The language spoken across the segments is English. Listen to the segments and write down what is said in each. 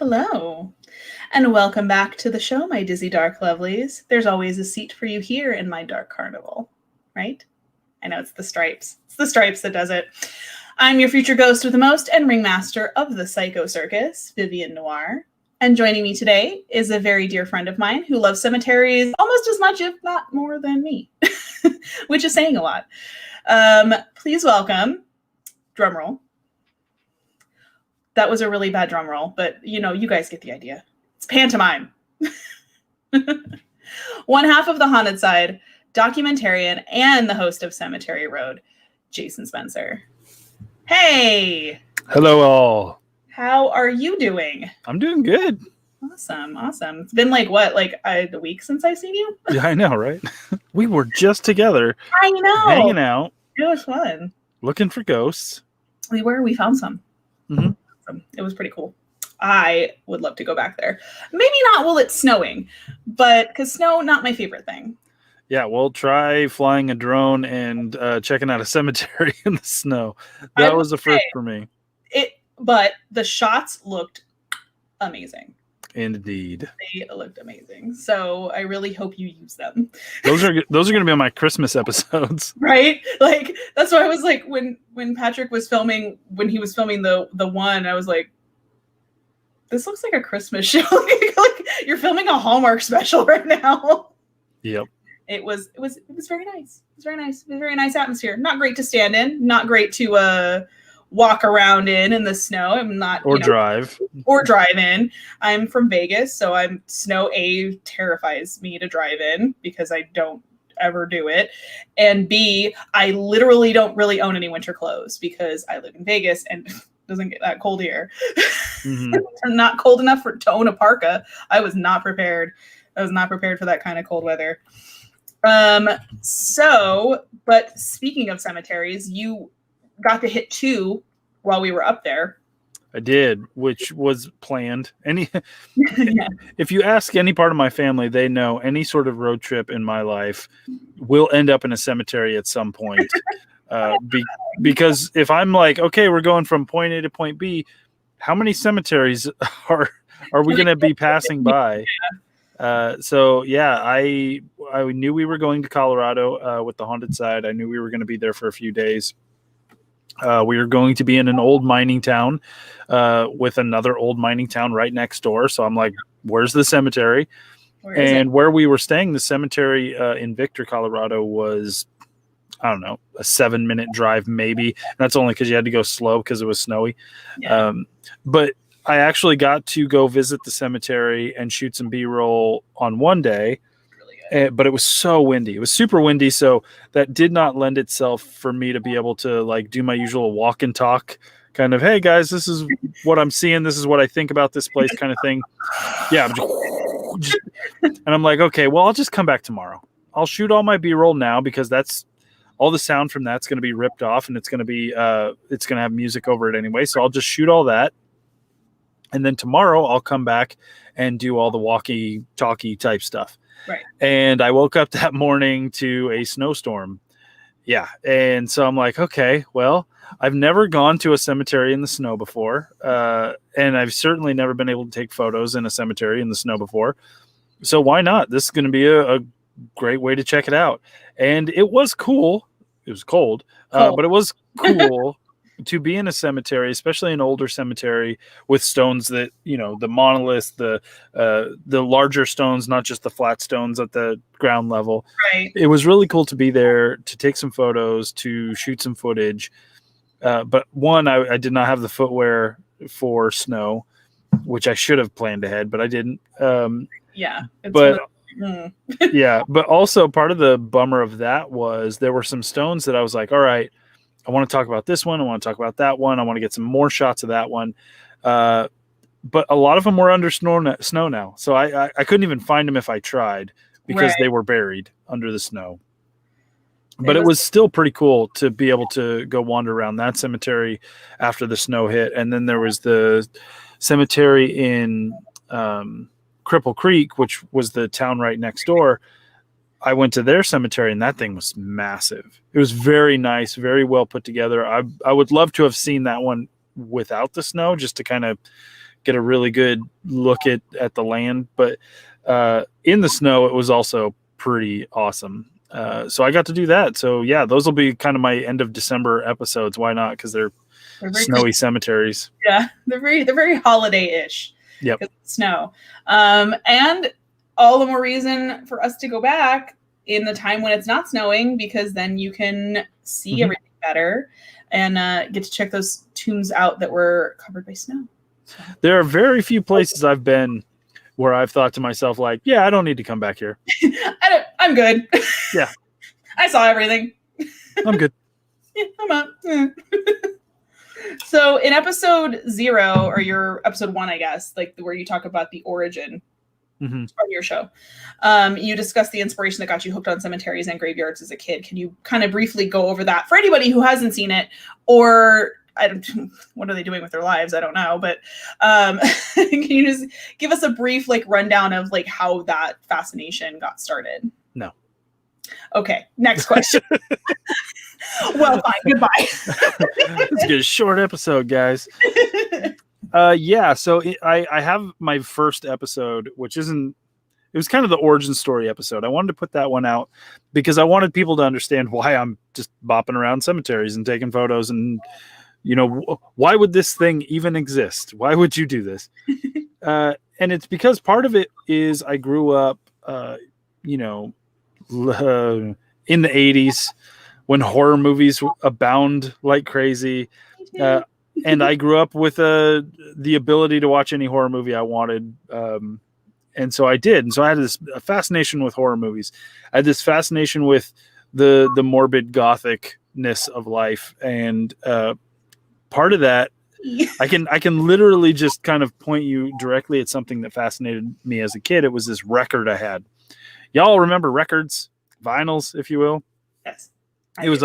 Hello, and welcome back to the show, my dizzy dark lovelies. There's always a seat for you here in my dark carnival, right? I know it's the stripes. It's the stripes that does it. I'm your future ghost with the most and ringmaster of the Psycho Circus, Vivian Noir. And joining me today is a very dear friend of mine who loves cemeteries almost as much, if not more than me, which is saying a lot. Please welcome, drumroll. That was a really bad drum roll, but you guys get the idea. It's pantomime. One half of the Haunted Side, documentarian, and the host of Cemetery Road, Jason Spencer. Hey! Hello, all. How are you doing? I'm doing good. Awesome. It's been a week since I've seen you? Yeah, I know, right? We were just together. I know. Hanging out. It was fun. Looking for ghosts. We were. We found some. Mm-hmm. It was pretty cool. I would love to go back there. Maybe not while it's snowing, but because snow, not my favorite thing. Yeah, we'll try flying a drone and checking out a cemetery in the snow. That was the first for me. But the shots looked amazing. Indeed. They looked amazing. So I really hope you use them. Those are going to be on my Christmas episodes. Right? Like, that's why I was like, when Patrick was filming, when he was filming the one, I was like, this looks like a Christmas show. like you're filming a Hallmark special right now. Yep. It was very nice. It was very nice. It was a very nice atmosphere. Not great to stand in. Not great to walk around in the snow. I'm not drive in. I'm from Vegas, so snow terrifies me to drive in because I don't ever do it, and B, I literally don't really own any winter clothes because I live in Vegas and it doesn't get that cold here. Mm-hmm. I'm not cold enough to own a parka. I was not prepared for that kind of cold weather. But speaking of cemeteries, you got to hit 2 while we were up there. I did, which was planned. If you ask any part of my family, they know any sort of road trip in my life will end up in a cemetery at some point. Because if I'm like, okay, we're going from point A to point B, how many cemeteries are we going to be passing by? So yeah, I knew we were going to Colorado with the Haunted Side. I knew we were going to be there for a few days. We were going to be in an old mining town with another old mining town right next door. So I'm like, where's the cemetery? Where we were staying, the cemetery in Victor, Colorado was, I don't know, a 7-minute drive maybe. And that's only because you had to go slow because it was snowy. Yeah. But I actually got to go visit the cemetery and shoot some B-roll on one day. But it was so windy. It was super windy, so that did not lend itself for me to be able to like do my usual walk and talk kind of, hey guys, this is what I'm seeing, this is what I think about this place kind of thing. Yeah, and I'm like, okay, well, I'll just come back tomorrow. I'll shoot all my B-roll now because that's all the sound from that's going to be ripped off and it's going to have music over it anyway. So I'll just shoot all that. And then tomorrow I'll come back and do all the walkie-talkie type stuff. Right. And I woke up that morning to a snowstorm. Yeah. And so I'm like, okay, well, I've never gone to a cemetery in the snow before. And I've certainly never been able to take photos in a cemetery in the snow before. So why not? This is going to be a great way to check it out. And it was cool. It was cold. But it was cool. to be in a cemetery, especially an older cemetery with stones that, the monoliths, the larger stones, not just the flat stones at the ground level. Right. It was really cool to be there, to take some photos, to shoot some footage. But one, I did not have the footwear for snow, which I should have planned ahead, but I didn't. Yeah. But yeah, but also part of the bummer of that was there were some stones that I was like, all right, I want to talk about this one. I want to talk about that one. I want to get some more shots of that one. But a lot of them were under snow now. So I couldn't even find them if I tried because they were buried under the snow. But it was still pretty cool to be able to go wander around that cemetery after the snow hit. And then there was the cemetery in Cripple Creek, which was the town right next door. I went to their cemetery, and that thing was massive. It was very nice, very well put together. I would love to have seen that one without the snow, just to kind of get a really good look at the land. But in the snow, it was also pretty awesome. So I got to do that. So yeah, those will be kind of my end of December episodes. Why not? Because they're snowy cemeteries. Yeah, they're very holiday-ish. Yep. Snow. And all the more reason for us to go back in the time when it's not snowing, because then you can see everything better and get to check those tombs out that were covered by snow. So. There are very few places I've been where I've thought to myself, like, yeah, I don't need to come back here. I'm good. Yeah. I saw everything. I'm good. Yeah, I'm up. Yeah. So in episode 0, or your episode 1, I guess, like where you talk about the origin of your show, you discuss the inspiration that got you hooked on cemeteries and graveyards as a kid. Can you kind of briefly go over that for anybody who hasn't seen it, or what are they doing with their lives? I don't know, but can you just give us a brief rundown of how that fascination got started? No. Okay, next question. Well, fine. Goodbye. Let's get a short episode, guys. Yeah, so I have my first episode, which it was kind of the origin story episode. I wanted to put that one out because I wanted people to understand why I'm just bopping around cemeteries and taking photos, and why would this thing even exist? Why would you do this? And it's because part of it is I grew up, in the 80s when horror movies abound like crazy. And I grew up with the ability to watch any horror movie I wanted. And so I did. And so I had this fascination with horror movies. I had this fascination with the morbid gothicness of life. And part of that, I can literally just kind of point you directly at something that fascinated me as a kid. It was this record I had. Y'all remember records, vinyls, if you will? Yes. It was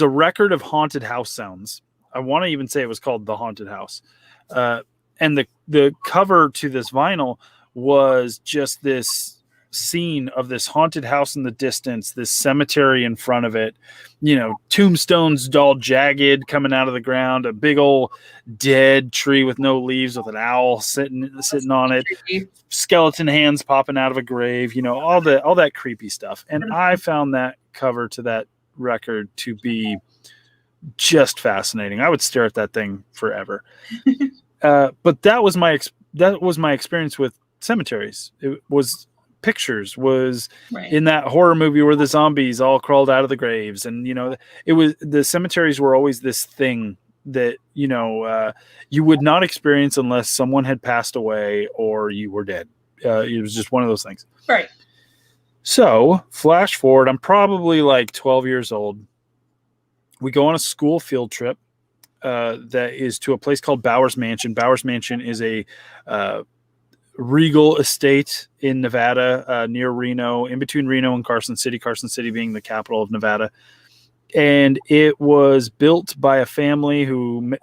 a record of haunted house sounds. I want to even say it was called The Haunted House. And the cover to this vinyl was just this scene of this haunted house in the distance, this cemetery in front of it, tombstones all jagged coming out of the ground, a big old dead tree with no leaves with an owl sitting on it, skeleton hands popping out of a grave, all that creepy stuff. And I found that cover to that record to be just fascinating. I would stare at that thing forever. But that was my experience with cemeteries. It was pictures in that horror movie where the zombies all crawled out of the graves, and it was, the cemeteries were always this thing that you would not experience unless someone had passed away or you were dead. It was just one of those things. Right. So flash forward, I'm probably like 12 years old. We go on a school field trip that is to a place called Bowers Mansion. Bowers Mansion is a regal estate in Nevada, near Reno, in between Reno and Carson City being the capital of Nevada. And it was built by a family who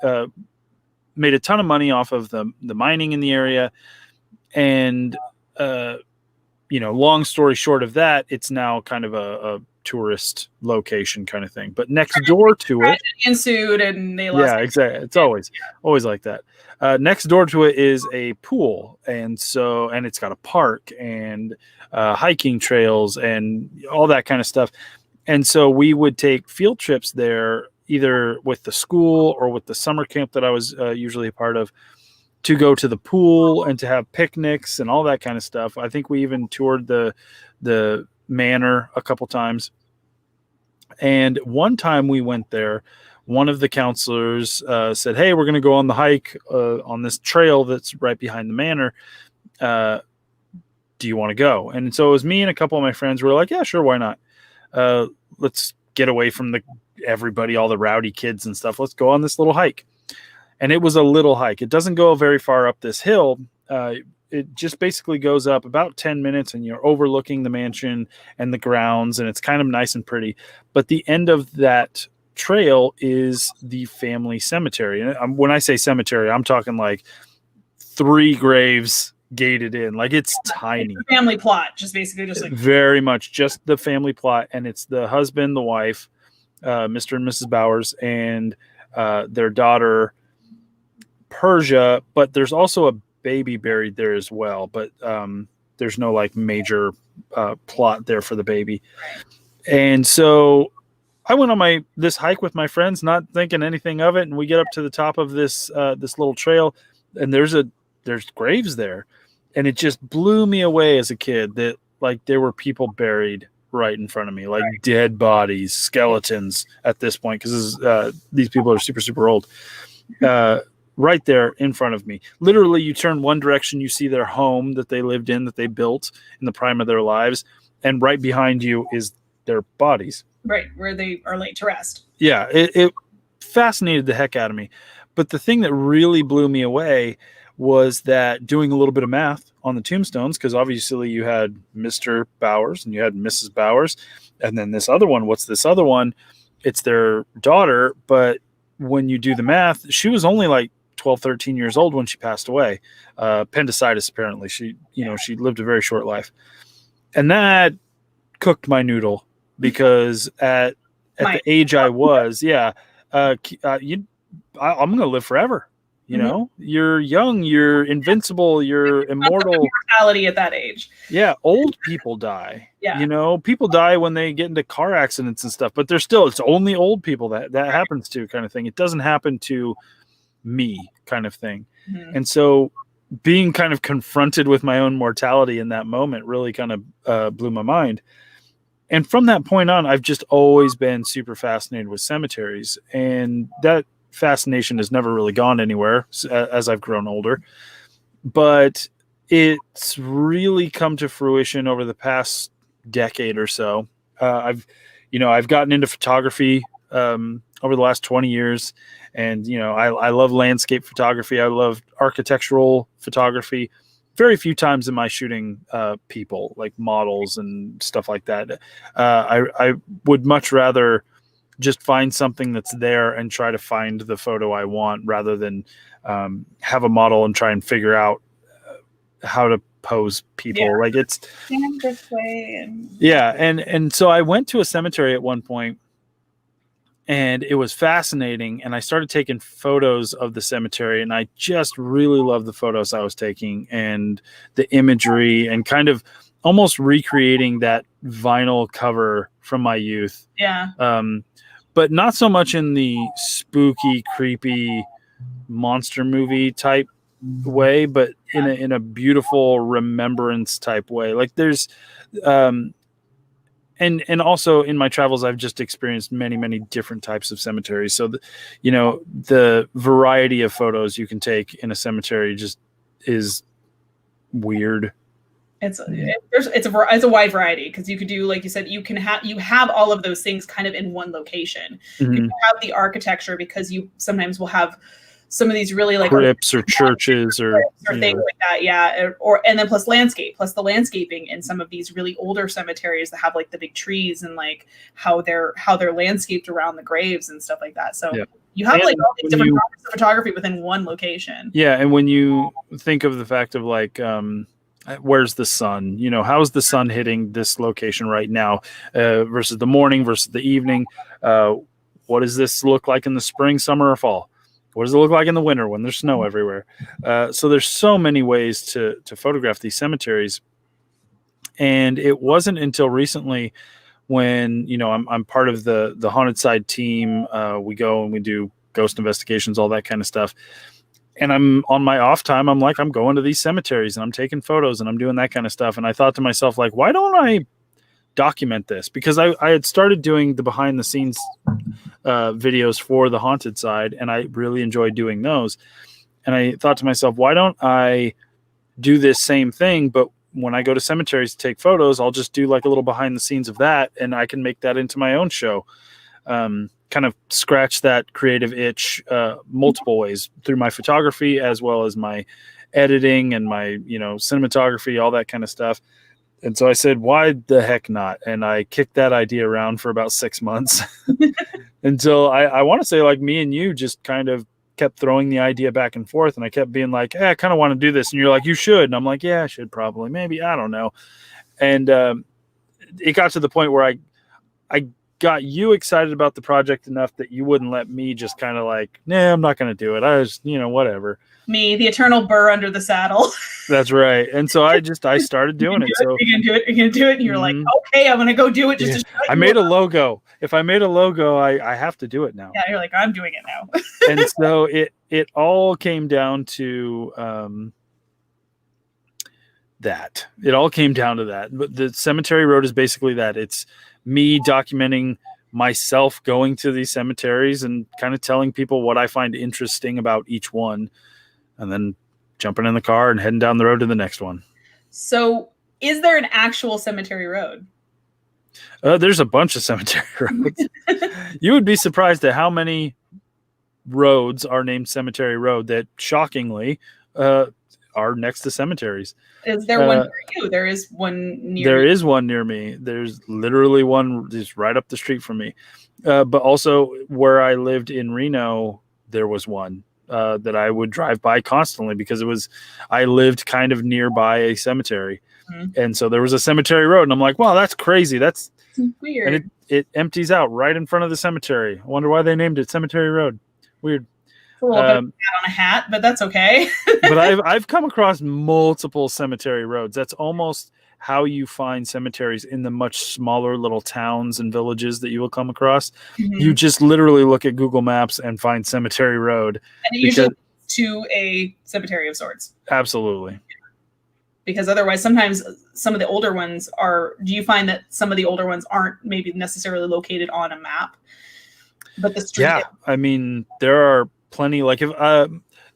made a ton of money off of the mining in the area. And, long story short of that, it's now kind of a tourist location kind of thing. But next door to it ensued, and they lost. Yeah, exactly. It's always like that. Next door to it is a pool, and it's got a park and hiking trails and all that kind of stuff. And so we would take field trips there either with the school or with the summer camp that I was usually a part of, to go to the pool and to have picnics and all that kind of stuff. I think we even toured the manor a couple times. And one time we went there, one of the counselors said, "Hey, we're going to go on the hike on this trail that's right behind the manor. Do you want to go?" And so it was me and a couple of my friends. We were like, "Yeah, sure, why not? Let's get away from everybody, all the rowdy kids and stuff. Let's go on this little hike." And it was a little hike. It doesn't go very far up this hill. It just basically goes up about 10 minutes, and you're overlooking the mansion and the grounds, and it's kind of nice and pretty. But the end of that trail is the family cemetery. And when I say cemetery, I'm talking like 3 graves gated in. Like, it's tiny. It's a family plot, just basically just like very much just the family plot. And it's the husband, the wife, Mr. and Mrs. Bowers, and their daughter, Persia, but there's also a baby buried there as well, but there's no like major plot there for the baby. And so I went on this hike with my friends, not thinking anything of it, and we get up to the top of this little trail, and there's graves there, and it just blew me away as a kid that like there were people buried right in front of me, like dead bodies, skeletons at this point, because these people are super, super old. Right there in front of me. Literally, you turn one direction, you see their home that they lived in, that they built in the prime of their lives, and right behind you is their bodies. Right, where they are laid to rest. Yeah, it fascinated the heck out of me. But the thing that really blew me away was that doing a little bit of math on the tombstones, because obviously you had Mr. Bowers and you had Mrs. Bowers, and then this other one, what's this other one? It's their daughter, but when you do the math, she was only like 12, 13 years old when she passed away. Appendicitis, apparently. She lived a very short life. And that cooked my noodle, because at the age I was, I'm going to live forever. You know, you're young, you're invincible, you're immortal. Mortality at that age. Yeah. Old people die. Yeah. You know, people die when they get into car accidents and stuff, but it's only old people that happens to, kind of thing. It doesn't happen to me, kind of thing. And so being kind of confronted with my own mortality in that moment really kind of blew my mind. And from that point on, I've just always been super fascinated with cemeteries, and that fascination has never really gone anywhere as I've grown older. But it's really come to fruition over the past decade or so. I've gotten into photography over the last 20 years. And, I love landscape photography. I love architectural photography. Very few times am I shooting people, like models and stuff like that. I would much rather just find something that's there and try to find the photo I want, rather than have a model and try and figure out how to pose people. Yeah. Like, it's stand this way. And so I went to a cemetery at one point, and it was fascinating. And I started taking photos of the cemetery, and I just really loved the photos I was taking and the imagery, and kind of almost recreating that vinyl cover from my youth. Yeah. But not so much in the spooky, creepy monster movie type way, but in a beautiful remembrance type way. Like, there's, and also in my travels, I've just experienced many, many different types of cemeteries. So, the variety of photos you can take in a cemetery just is weird. It's a wide variety, because you could do, like you said, you have all of those things kind of in one location. You can have the architecture, because you sometimes will have some of these really like crypts or churches or things like that. Yeah. And then plus the landscaping in some of these really older cemeteries that have like the big trees, and like how they're landscaped around the graves and stuff like that. So you have like all these different types of photography within one location. Yeah. And when you think of the fact of like, where's the sun? How's the sun hitting this location right now versus the morning versus the evening? What does this look like in the spring, summer, or fall? What does it look like in the winter when there's snow everywhere? So there's so many ways to photograph these cemeteries. And it wasn't until recently when, I'm part of the haunted side team. We go and we do ghost investigations, all that kind of stuff. And I'm on my off time. I'm going to these cemeteries and I'm taking photos and I'm doing that kind of stuff. And I thought to myself, like, why don't I document this? Because I had started doing the behind the scenes videos for the haunted side, and I really enjoyed doing those. And I thought to myself, why don't I do this same thing, but when I go to cemeteries to take photos, I'll just do like a little behind the scenes of that, and I can make that into my own show. Kind of scratch that creative itch multiple ways through my photography as well as my editing and my, cinematography, all that kind of stuff. And so I said, why the heck not? And I kicked that idea around for about 6 months until I want to say, like, me and you just kind of kept throwing the idea back and forth. And I kept being like, hey, I kind of want to do this. And you're like, you should. And I'm like, yeah, I should probably, maybe, I don't know. And it got to the point where I got you excited about the project enough that you wouldn't let me just kind of like, nah, I'm not going to do it. I was, whatever. Me, the eternal burr under the saddle. That's right. And so I started doing it. So you can do it. You can do it. And you're like, okay, I'm going to go do it. I made a logo. If I made a logo, I have to do it now. Yeah. You're like, I'm doing it now. And so it all came down to, that. It all came down to that. But the Cemetery Road is basically that. It's me documenting myself going to these cemeteries and kind of telling people what I find interesting about each one, and then jumping in the car and heading down the road to the next one. So is there an actual cemetery road? There's a bunch of cemetery roads. You would be surprised at how many roads are named Cemetery Road that shockingly are next to cemeteries. Is there one near you? There is one near There is one near me. There's literally one just right up the street from me. But also where I lived in Reno, there was one that I would drive by constantly because I lived kind of nearby a cemetery. Mm-hmm. And so there was a cemetery road, and I'm like, wow, that's crazy. That's weird. And it empties out right in front of the cemetery. I wonder why they named it Cemetery Road. Weird. A little bit of a hat on a hat, but that's okay. But I've come across multiple cemetery roads. That's almost how you find cemeteries in the much smaller little towns and villages that you will come across. Mm-hmm. You just literally look at Google Maps and find Cemetery Road. And it usually leads to a cemetery of sorts. Absolutely. Because otherwise, sometimes some of the older ones do you find that some of the older ones aren't maybe necessarily located on a map? But the street. Yeah. I mean, there are plenty, like if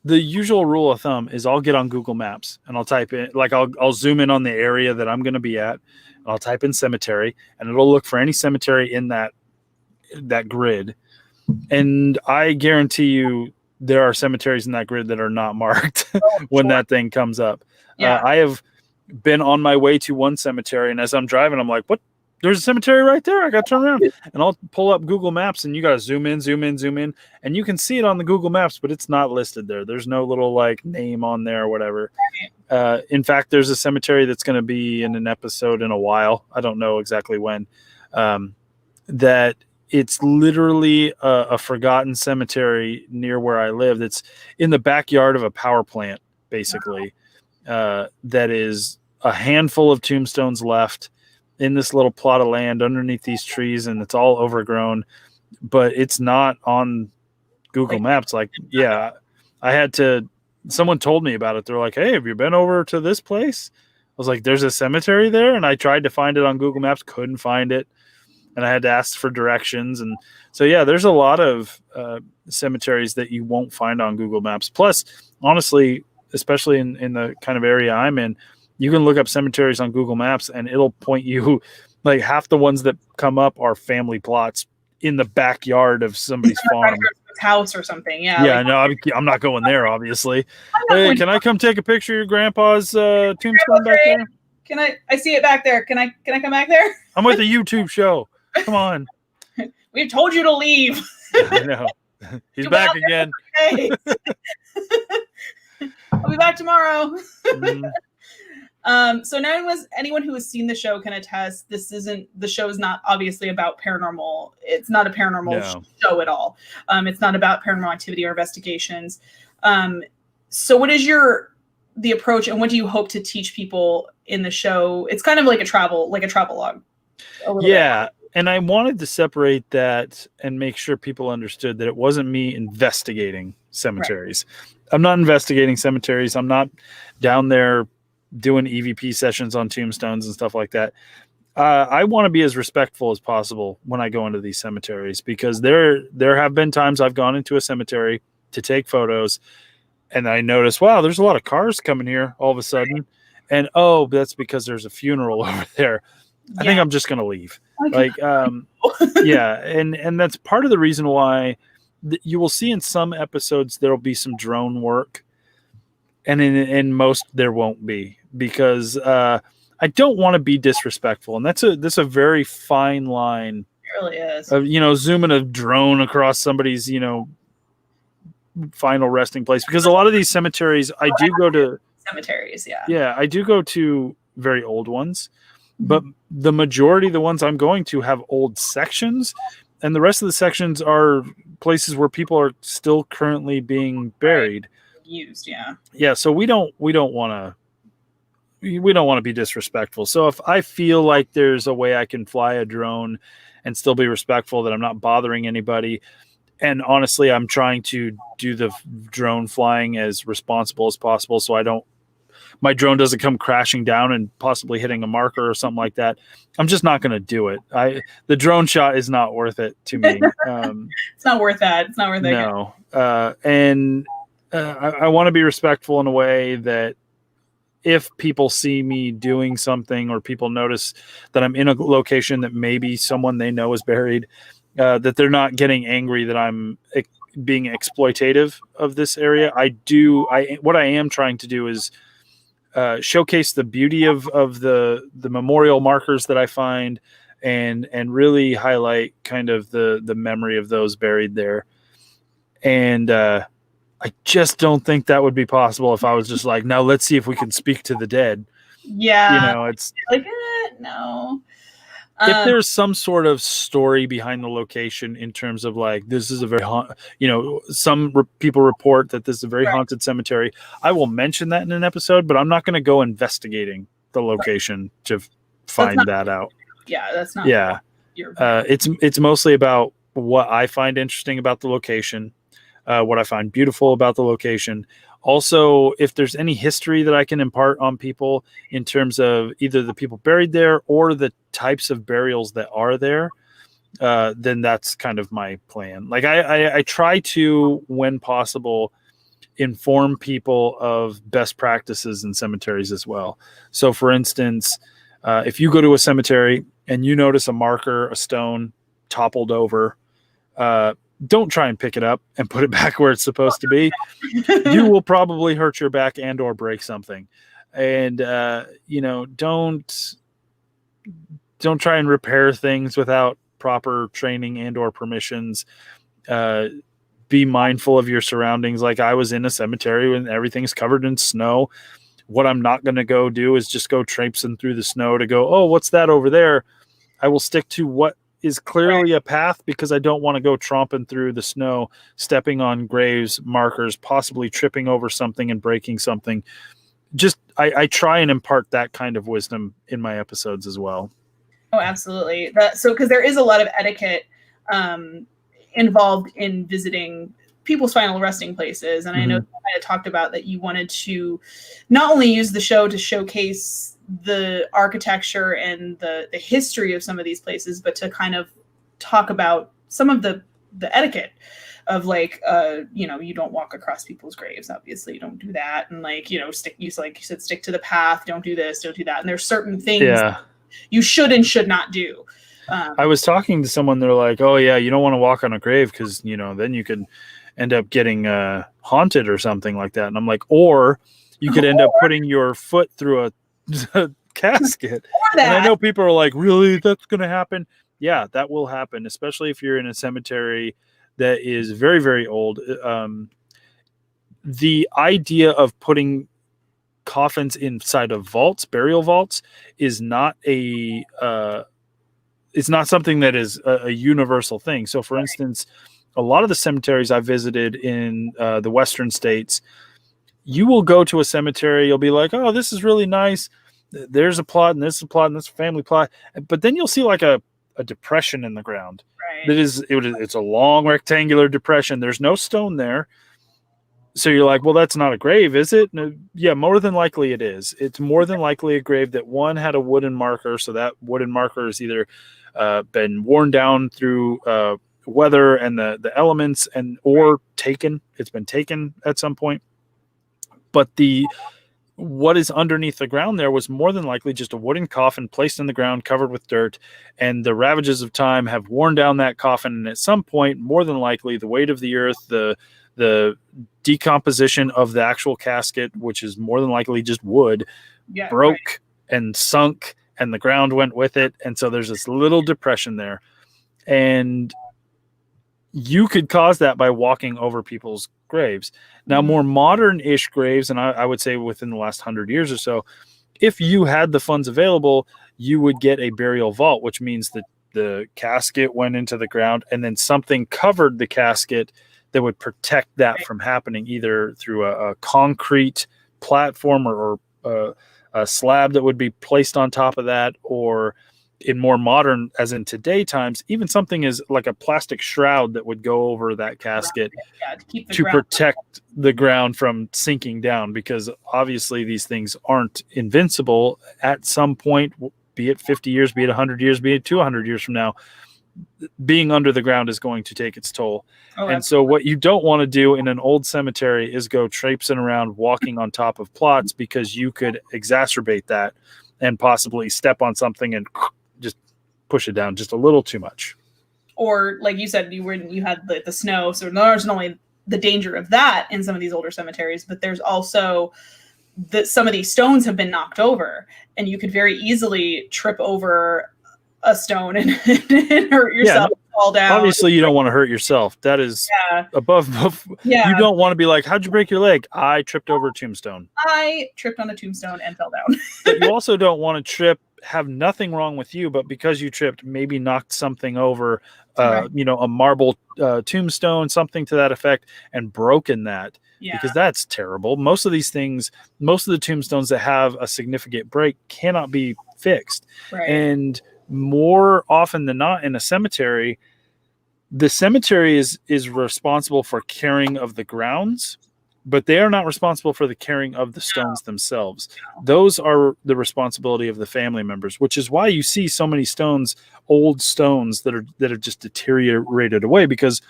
the usual rule of thumb is I'll get on Google Maps and I'll type in, like I'll zoom in on the area that I'm going to be at. I'll type in cemetery and it'll look for any cemetery in that grid. And I guarantee you there are cemeteries in that grid that are not marked when that thing comes up. Yeah. I have been on my way to one cemetery, and as I'm driving, I'm like, what? There's a cemetery right there. I got to turn around. And I'll pull up Google Maps, and you got to zoom in. And you can see it on the Google Maps, but it's not listed there. There's no little like name on there or whatever. In fact, there's a cemetery that's going to be in an episode in a while. I don't know exactly when. That it's literally a forgotten cemetery near where I live. That's in the backyard of a power plant, basically. That is a handful of tombstones left in this little plot of land underneath these trees, and it's all overgrown, but it's not on Google Maps. Like, yeah, someone told me about it. They're like, hey, have you been over to this place? I was like, there's a cemetery there. And I tried to find it on Google Maps, couldn't find it. And I had to ask for directions. And so, yeah, there's a lot of cemeteries that you won't find on Google Maps. Plus, honestly, especially in the kind of area I'm in, you can look up cemeteries on Google Maps and it'll point you, like half the ones that come up are family plots in the backyard of somebody's farm. House or something. Yeah. Yeah, no, I'm not going there, obviously. Hey, can I come take a picture of your grandpa's tombstone back there? Can I see it back there? Can I come back there? I'm with a YouTube show. Come on. We've told you to leave. I know. He's back again. I'll be back tomorrow. Mm-hmm. So anyone who has seen the show can attest the show is not obviously about paranormal. It's not a paranormal show at all. It's not about paranormal activity or investigations. So what is the approach, and what do you hope to teach people in the show? It's kind of like a travel log. Yeah. And I wanted to separate that and make sure people understood that it wasn't me investigating cemeteries. Right. I'm not investigating cemeteries. I'm not down there doing EVP sessions on tombstones and stuff like that. I want to be as respectful as possible when I go into these cemeteries, because there have been times I've gone into a cemetery to take photos and I notice, wow, there's a lot of cars coming here all of a sudden. And oh, that's because there's a funeral over there. I think I'm just going to leave. Like, yeah. And that's part of the reason why you will see in some episodes, there'll be some drone work, and in most there won't be, because, I don't want to be disrespectful. And that's a very fine line. It really is. Of, zooming a drone across somebody's, final resting place, because a lot of these cemeteries, I do go to cemeteries. Yeah. Yeah. I do go to very old ones, but the majority of the ones I'm going to have old sections, and the rest of the sections are places where people are still currently being buried. Used. Yeah. Yeah. So we don't want to be disrespectful. So if I feel like there's a way I can fly a drone and still be respectful, that I'm not bothering anybody, and honestly, I'm trying to do the drone flying as responsible as possible, so my drone doesn't come crashing down and possibly hitting a marker or something like that, I'm just not going to do it. The drone shot is not worth it to me. It's not worth that. It's not worth it. No. I want to be respectful in a way that if people see me doing something, or people notice that I'm in a location that maybe someone they know is buried, that they're not getting angry that I'm being exploitative of this area. What I am trying to do is showcase the beauty of the memorial markers that I find, and really highlight kind of the memory of those buried there. And I just don't think that would be possible if I was just like, now let's see if we can speak to the dead. Yeah. It's like, no. If there's some sort of story behind the location, in terms of like, this is a very, some people report that this is a very haunted cemetery, I will mention that in an episode, but I'm not going to go investigating the location to find that out. Yeah, that's not. Yeah. It's mostly about what I find interesting about the location, what I find beautiful about the location. Also, if there's any history that I can impart on people in terms of either the people buried there or the types of burials that are there, then that's kind of my plan. Like I try to, when possible, inform people of best practices in cemeteries as well. So for instance, if you go to a cemetery and you notice a marker, a stone toppled over, don't try and pick it up and put it back where it's supposed to be. You will probably hurt your back and or break something. And, don't try and repair things without proper training and or permissions. Be mindful of your surroundings. Like, I was in a cemetery when everything's covered in snow. What I'm not going to go do is just go traipsing through the snow to go, oh, what's that over there? I will stick to what is clearly a path, because I don't want to go tromping through the snow, stepping on graves, markers, possibly tripping over something and breaking something. Just, I try and impart that kind of wisdom in my episodes as well. Oh, absolutely. Because there is a lot of etiquette involved in visiting people's final resting places. And I know I had talked about that you wanted to not only use the show to showcase the architecture and the history of some of these places, but to kind of talk about some of the etiquette of, like, you don't walk across people's graves. Obviously, you don't do that. And, like, like you said, stick to the path. Don't do this, don't do that. And there's certain things you should and should not do. I was talking to someone, they're like, oh yeah, you don't want to walk on a grave because, then you could end up getting haunted or something like that. And I'm like, or you could end up putting your foot through a casket. And I know people are like, really, that's going to happen? Yeah, that will happen, especially if you're in a cemetery that is very, very old. The idea of putting coffins inside of vaults, burial vaults, is not it's not something that is a universal thing. So for instance, a lot of the cemeteries I visited in the Western states, you will go to a cemetery, you'll be like, oh, this is really nice. There's a plot, and this is a plot, and this is a family plot. But then you'll see like a a depression in the ground. Right. It's a long rectangular depression. There's no stone there. So you're like, well, that's not a grave, is it? No, yeah, more than likely it is. It's more than likely a grave that one had a wooden marker. So that wooden marker has either been worn down through weather and the elements, or taken. It's been taken at some point. But what is underneath the ground there was more than likely just a wooden coffin placed in the ground, covered with dirt, and the ravages of time have worn down that coffin. And at some point, more than likely, the weight of the earth, the decomposition of the actual casket, which is more than likely just wood, broke and sunk, and the ground went with it. And so there's this little depression there. And you could cause that by walking over people's graves. Now, more modern-ish graves, and I would say within the last 100 years or so, if you had the funds available, you would get a burial vault, which means that the casket went into the ground and then something covered the casket that would protect that from happening, either through a concrete platform or a slab that would be placed on top of that, or in more modern, as in today times, even something is like a plastic shroud that would go over that casket to protect the ground from sinking down, because obviously these things aren't invincible. At some point, be it 50 years, be it 100 years, be it 200 years from now, being under the ground is going to take its toll. And so what you don't want to do in an old cemetery is go traipsing around walking on top of plots, because you could exacerbate that and possibly step on something and just push it down just a little too much. Or like you said, you had the snow. So there's not only the danger of that in some of these older cemeteries, but there's also that some of these stones have been knocked over, and you could very easily trip over a stone and hurt yourself. Fall down. Obviously, you don't want to hurt yourself. That is above. You don't want to be like, how'd you break your leg? I tripped over a tombstone. I tripped on a tombstone and fell down. But you also don't want to trip, have nothing wrong with you, but because you tripped, maybe knocked something over, a marble tombstone, something to that effect, and broken that. Because that's terrible. Most of these things, most of the tombstones that have a significant break cannot be fixed. And more often than not in a cemetery, the cemetery is responsible for caring of the grounds, but they are not responsible for the caring of the stones themselves. Those are the responsibility of the family members, which is why you see so many stones, old stones that are just deteriorated away. Because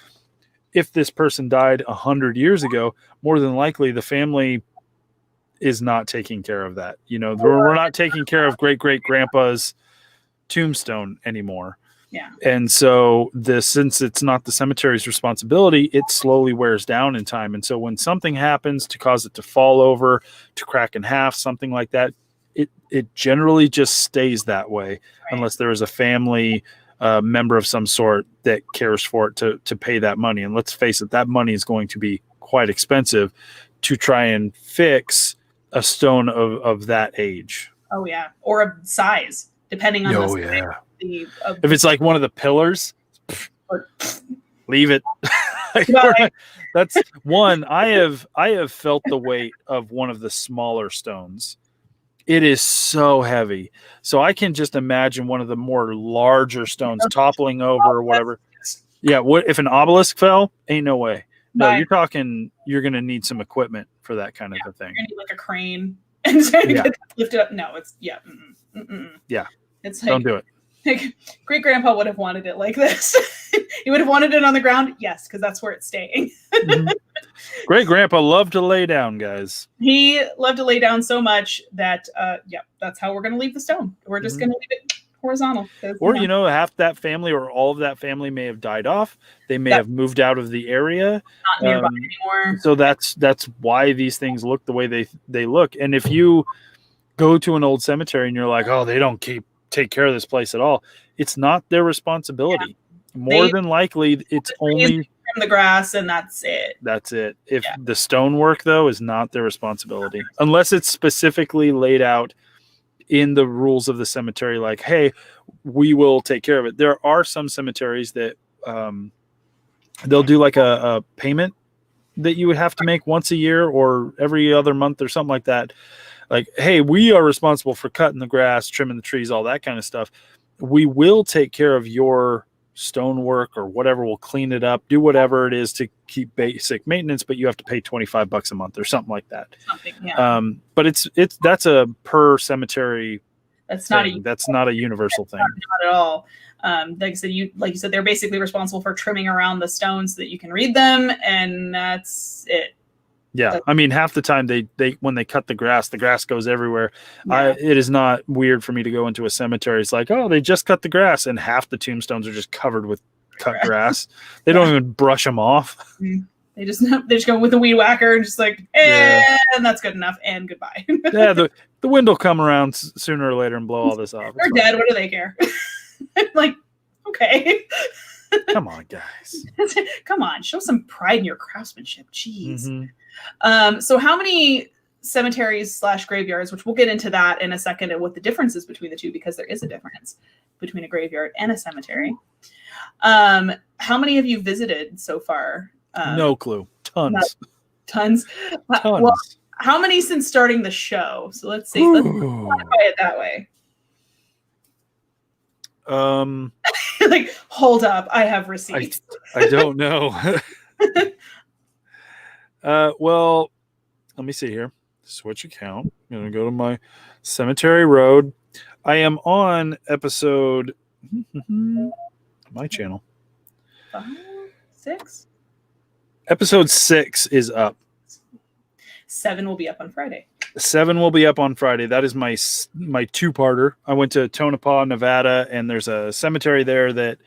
if this person died 100 years ago, more than likely the family is not taking care of that. We're not taking care of great-great-grandpa's tombstone anymore. And so since it's not the cemetery's responsibility, it slowly wears down in time. And so when something happens to cause it to fall over, to crack in half, something like that, it generally just stays that way, unless there is a family member of some sort that cares for it to pay that money. And let's face it, that money is going to be quite expensive to try and fix a stone of that age. Or a size, depending on if it's like one of the pillars, leave it. That's one. I have felt the weight of one of the smaller stones. It is so heavy. So I can just imagine one of the more larger stones toppling over or whatever. What if an obelisk fell? Ain't no way. No, you're talking, you're going to need some equipment for that kind of a thing. You're going to need like a crane and get lifted up. No, it's it's like, don't do it. Like, great grandpa would have wanted it like this. He would have wanted it on the ground. Yes, because that's where it's staying. Great grandpa loved to lay down, guys. He loved to lay down so much that, that's how we're going to leave the stone. We're just going to leave it horizontal. Or, half that family or all of that family may have died off. They may have moved out of the area. Not nearby anymore. So that's why these things look the way they look. And if you go to an old cemetery and you're like, oh, they don't take care of this place at all, it's not their responsibility. More than likely, it's only from the grass, and that's it. If the stonework, though, is not their responsibility, unless it's specifically laid out in the rules of the cemetery, like, hey, we will take care of it. There are some cemeteries that they'll do like a payment that you would have to make once a year or every other month or something like that. Like, hey, we are responsible for cutting the grass, trimming the trees, all that kind of stuff. we will take care of your stonework or whatever. We'll clean it up, do whatever it is to keep basic maintenance, but you have to pay $25 a month or something like that. But that's a per cemetery. That's not a universal thing. Not at all. Like you said, they're basically responsible for trimming around the stones so that you can read them, and that's it. Yeah, I mean, half the time they when they cut the grass goes everywhere. Yeah. It is not weird for me to go into a cemetery. It's like, oh, they just cut the grass, and half the tombstones are just covered with cut grass. They don't even brush them off. They just go with the weed whacker and just like, and that's good enough, and goodbye. Yeah, the wind will come around sooner or later and blow all this off. They're dead. What do they care? Like, okay. Come on, guys. Come on, show some pride in your craftsmanship. Jeez. Mm-hmm. So how many cemeteries / graveyards, which we'll get into that in a second and what the difference is between the two, because there is a difference between a graveyard and a cemetery. How many have you visited so far? No clue. Tons. Tons. Well, how many since starting the show? So let's see. Let's quantify it that way. Like, hold up, I have receipts. I don't know. Well, let me see here. Switch account. I'm gonna go to my cemetery road. I am on episode my channel. 5, 6. Episode 6 is up. 7 will be up on Friday. 7 will be up on Friday. That is my 2-parter. I went to Tonopah, Nevada, and there's a cemetery there that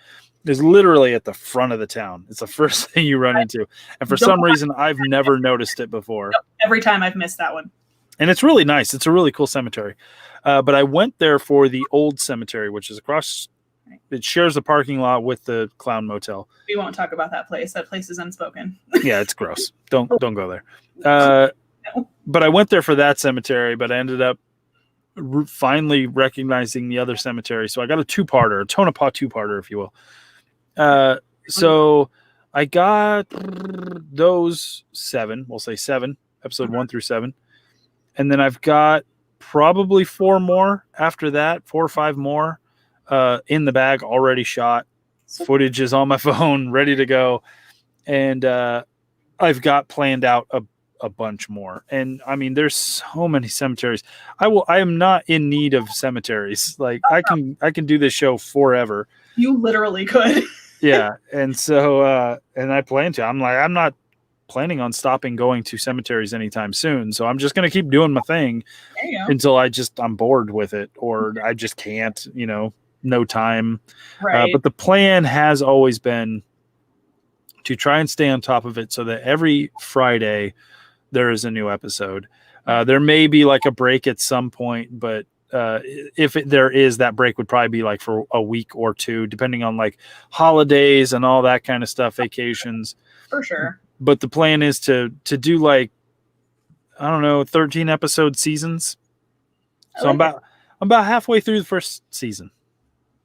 is literally at the front of the town. It's the first thing you run into. And for some reason, I've never noticed it before. Every time I've missed that one. And it's really nice. It's a really cool cemetery. But I went there for the old cemetery, which is across. It shares the parking lot with the Clown Motel. We won't talk about that place. That place is unspoken. Yeah, it's gross. Don't go there. But I went there for that cemetery, but I ended up finally recognizing the other cemetery. So I got a 2-parter, a Tonopah 2-parter, if you will. So I got those 7, we'll say 7, episode 1 through 7. And then I've got probably 4 more after that, 4 or 5 more in the bag, already shot. Footage is on my phone, ready to go. And I've got planned out a bunch more. And I mean, there's so many cemeteries. I am not in need of cemeteries. Like, I can do this show forever. You literally could. Yeah. And so and I plan to. I'm not planning on stopping going to cemeteries anytime soon. So I'm just gonna keep doing my thing until I'm bored with it, or I just can't, no time. Right. But the plan has always been to try and stay on top of it so that every Friday there is a new episode. There may be like a break at some point, but if there is, that break would probably be like for a week or 2, depending on like holidays and all that kind of stuff, vacations. For sure. But the plan is to do like, I don't know, 13 episode seasons. So I'm about halfway through the first season.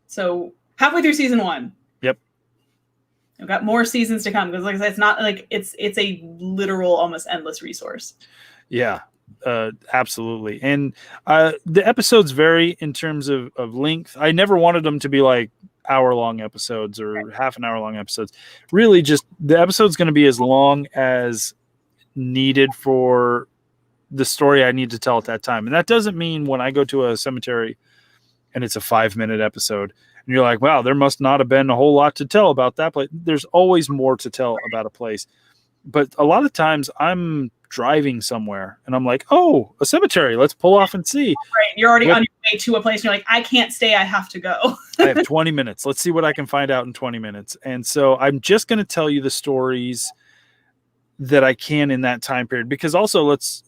So halfway through season 1. Yep. I've got more seasons to come, because like I said, it's not like it's a literal, almost endless resource. Yeah, absolutely. And the episodes vary in terms of length. I never wanted them to be like hour-long episodes or half an hour-long episodes. Really, just the episode's going to be as long as needed for the story I need to tell at that time. And that doesn't mean when I go to a cemetery and it's a 5-minute episode and you're like, wow, there must not have been a whole lot to tell about that place. There's always more to tell about a place. But a lot of times I'm driving somewhere and I'm like, oh, a cemetery, let's pull off and see. Right. You're already on your way to a place and you're like, I can't stay, I have to go. I have 20 minutes. Let's see what I can find out in 20 minutes. And so I'm just going to tell you the stories that I can in that time period, because also let's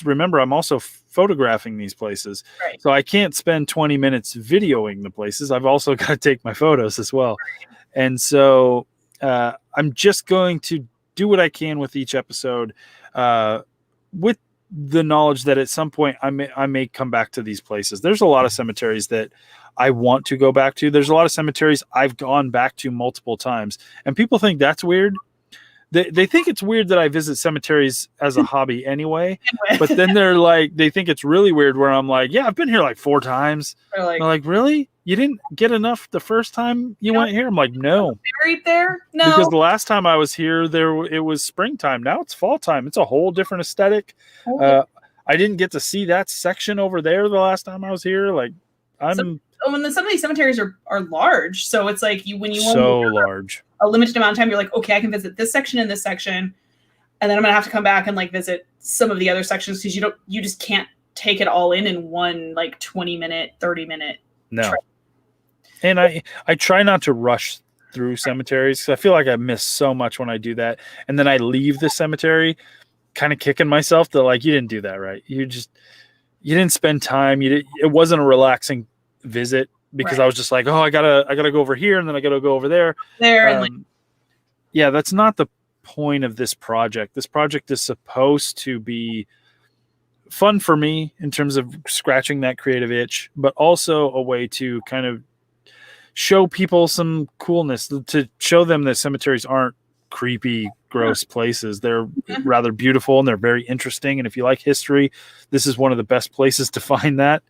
remember, I'm also photographing these places. Right. So I can't spend 20 minutes videoing the places. I've also got to take my photos as well. Right. And so I'm just going to do what I can with each episode, with the knowledge that at some point I may come back to these places. There's a lot of cemeteries that I want to go back to. There's a lot of cemeteries I've gone back to multiple times, and people think that's weird. They think it's weird that I visit cemeteries as a hobby anyway, but then they think it's really weird where I'm like, yeah, I've been here like 4 times. They're like, really? you didn't get enough the first time you went here? I'm like, no. Buried there? No. Because the last time I was here, it was springtime. Now it's fall time. It's a whole different aesthetic. I didn't get to see that section over there the last time I was here. Like, some of these cemeteries are large, so it's like when you so large a limited amount of time, you're like, okay, I can visit this section and this section, and then I'm gonna have to come back and like visit some of the other sections because you just can't take it all in one like 20-minute, 30-minute. No. Trip. And I try not to rush through cemeteries because I feel like I miss so much when I do that, and then I leave the cemetery kind of kicking myself that like, you didn't do that right. You didn't spend time. It wasn't a relaxing visit because I was just like, oh, I gotta go over here and then I gotta go over there. Yeah, that's not the point of this project. This project is supposed to be fun for me in terms of scratching that creative itch, but also a way to kind of show people some coolness, to show them that cemeteries aren't creepy, gross places. They're rather beautiful and they're very interesting. And if you like history, this is one of the best places to find that.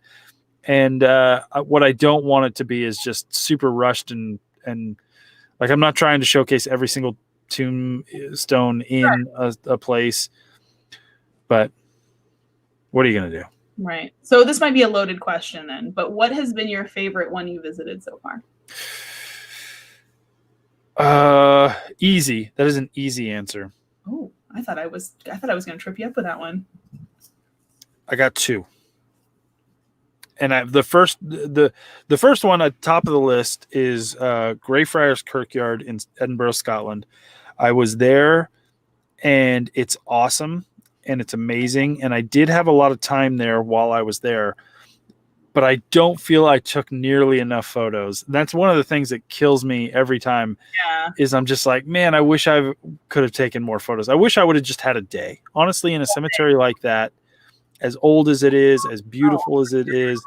And what I don't want it to be is just super rushed and like, I'm not trying to showcase every single tombstone in a place, but what are you going to do? Right. So this might be a loaded question then, but what has been your favorite one you visited so far? Easy. That is an easy answer. Oh, I thought I was going to trip you up with that one. I got two. And the first one at the top of the list is Greyfriars Kirkyard in Edinburgh, Scotland. I was there, and it's awesome, and it's amazing. And I did have a lot of time there while I was there, but I don't feel I took nearly enough photos. That's one of the things that kills me every time. Is I'm just like, man, I wish I could have taken more photos. I wish I would have just had a day. Honestly, in a cemetery like that, as old as it is, as beautiful as it is,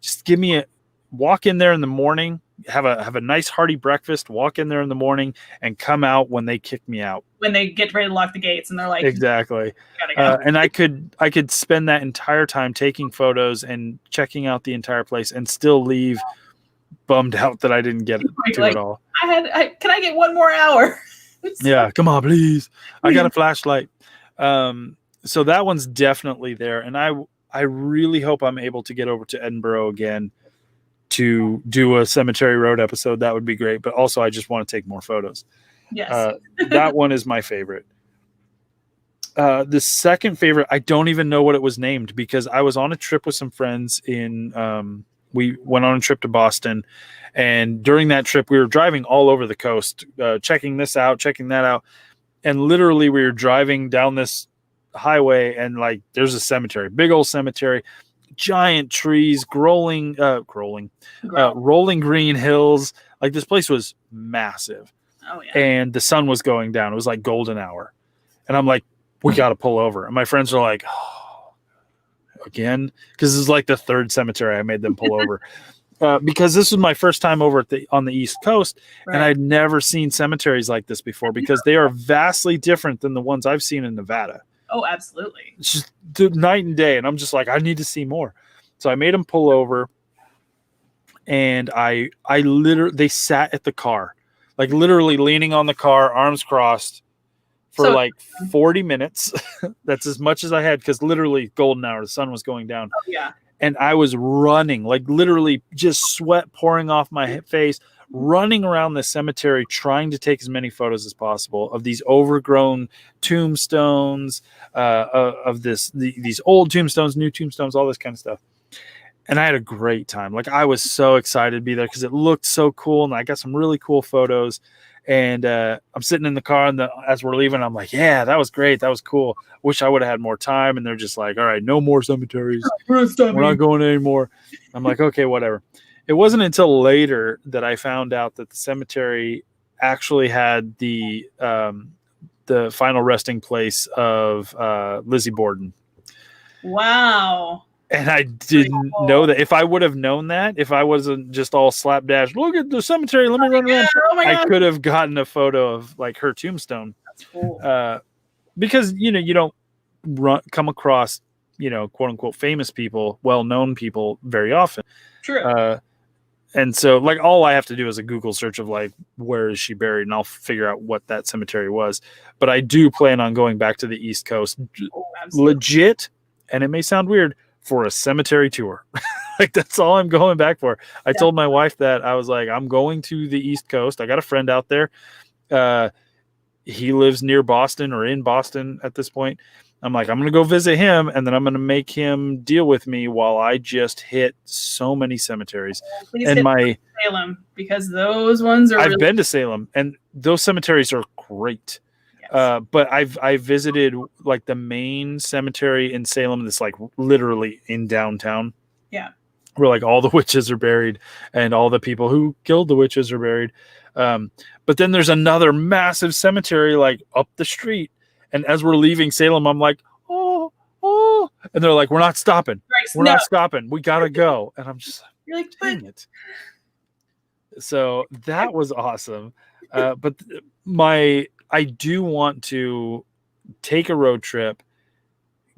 just give me walk in there in the morning, have a nice hearty breakfast, walk in there in the morning, and come out when they kick me out. When they get ready to lock the gates and they're like, exactly. Go. And I could spend that entire time taking photos and checking out the entire place and still leave bummed out that I didn't get to it all. Can I get one more hour? Yeah, come on, please. I got a flashlight. So that one's definitely there. And I really hope I'm able to get over to Edinburgh again to do a Cemetery Road episode. That would be great. But also, I just want to take more photos. Yes. That one is my favorite. The second favorite, I don't even know what it was named because I was on a trip with some friends we went on a trip to Boston. And during that trip, we were driving all over the coast, checking this out, checking that out. And literally we were driving down this highway and like, there's a cemetery, big old cemetery, giant trees, rolling green hills. Like this place was massive. Oh yeah. And the sun was going down. It was like golden hour. And I'm like, we got to pull over. And my friends are like, oh, again? Because this is like the third cemetery I made them pull over. Because this was my first time over on the East Coast. Right. And I'd never seen cemeteries like this before because they are vastly different than the ones I've seen in Nevada. Oh, absolutely. It's just night and day. And I'm just like, I need to see more. So I made them pull over. And I literally, they sat at the car. Like literally leaning on the car, arms crossed for like 40 minutes. That's as much as I had because literally golden hour, the sun was going down. Oh, yeah. And I was running, like literally just sweat pouring off my face, running around the cemetery trying to take as many photos as possible of these overgrown tombstones, of these old tombstones, new tombstones, all this kind of stuff. And I had a great time. Like I was so excited to be there because it looked so cool. And I got some really cool photos. And I'm sitting in the car and as we're leaving, I'm like, yeah, that was great. That was cool. Wish I would have had more time. And they're just like, all right, no more cemeteries. We're not going anymore. I'm like, okay, whatever. It wasn't until later that I found out that the cemetery actually had the final resting place of Lizzie Borden. Wow. And I didn't know that. If I would have known that, if I wasn't just all slapdash, look at the cemetery, let me run around. I could have gotten a photo of like her tombstone. That's cool. Because, you don't come across, quote unquote, famous people, well-known people very often. True. And so like all I have to do is a Google search of like, where is she buried? And I'll figure out what that cemetery was. But I do plan on going back to the East Coast, legit. And it may sound weird, for a cemetery tour. Like that's all I'm going back for. I told my wife that I was like, I'm going to the East Coast. I got a friend out there. He lives near Boston or in Boston at this point. I'm like, I'm going to go visit him, and then I'm going to make him deal with me while I just hit so many cemeteries. Please and hit Salem, because those ones are. I've been to Salem, and those cemeteries are great. Yes. But I visited like the main cemetery in Salem that's like literally in downtown. Yeah. Where like all the witches are buried and all the people who killed the witches are buried. But then there's another massive cemetery like up the street. And as we're leaving Salem, I'm like, oh. And they're like, we're not stopping. We're not stopping. We got to go. And I'm just You're like, dang it. So that was awesome. But I do want to take a road trip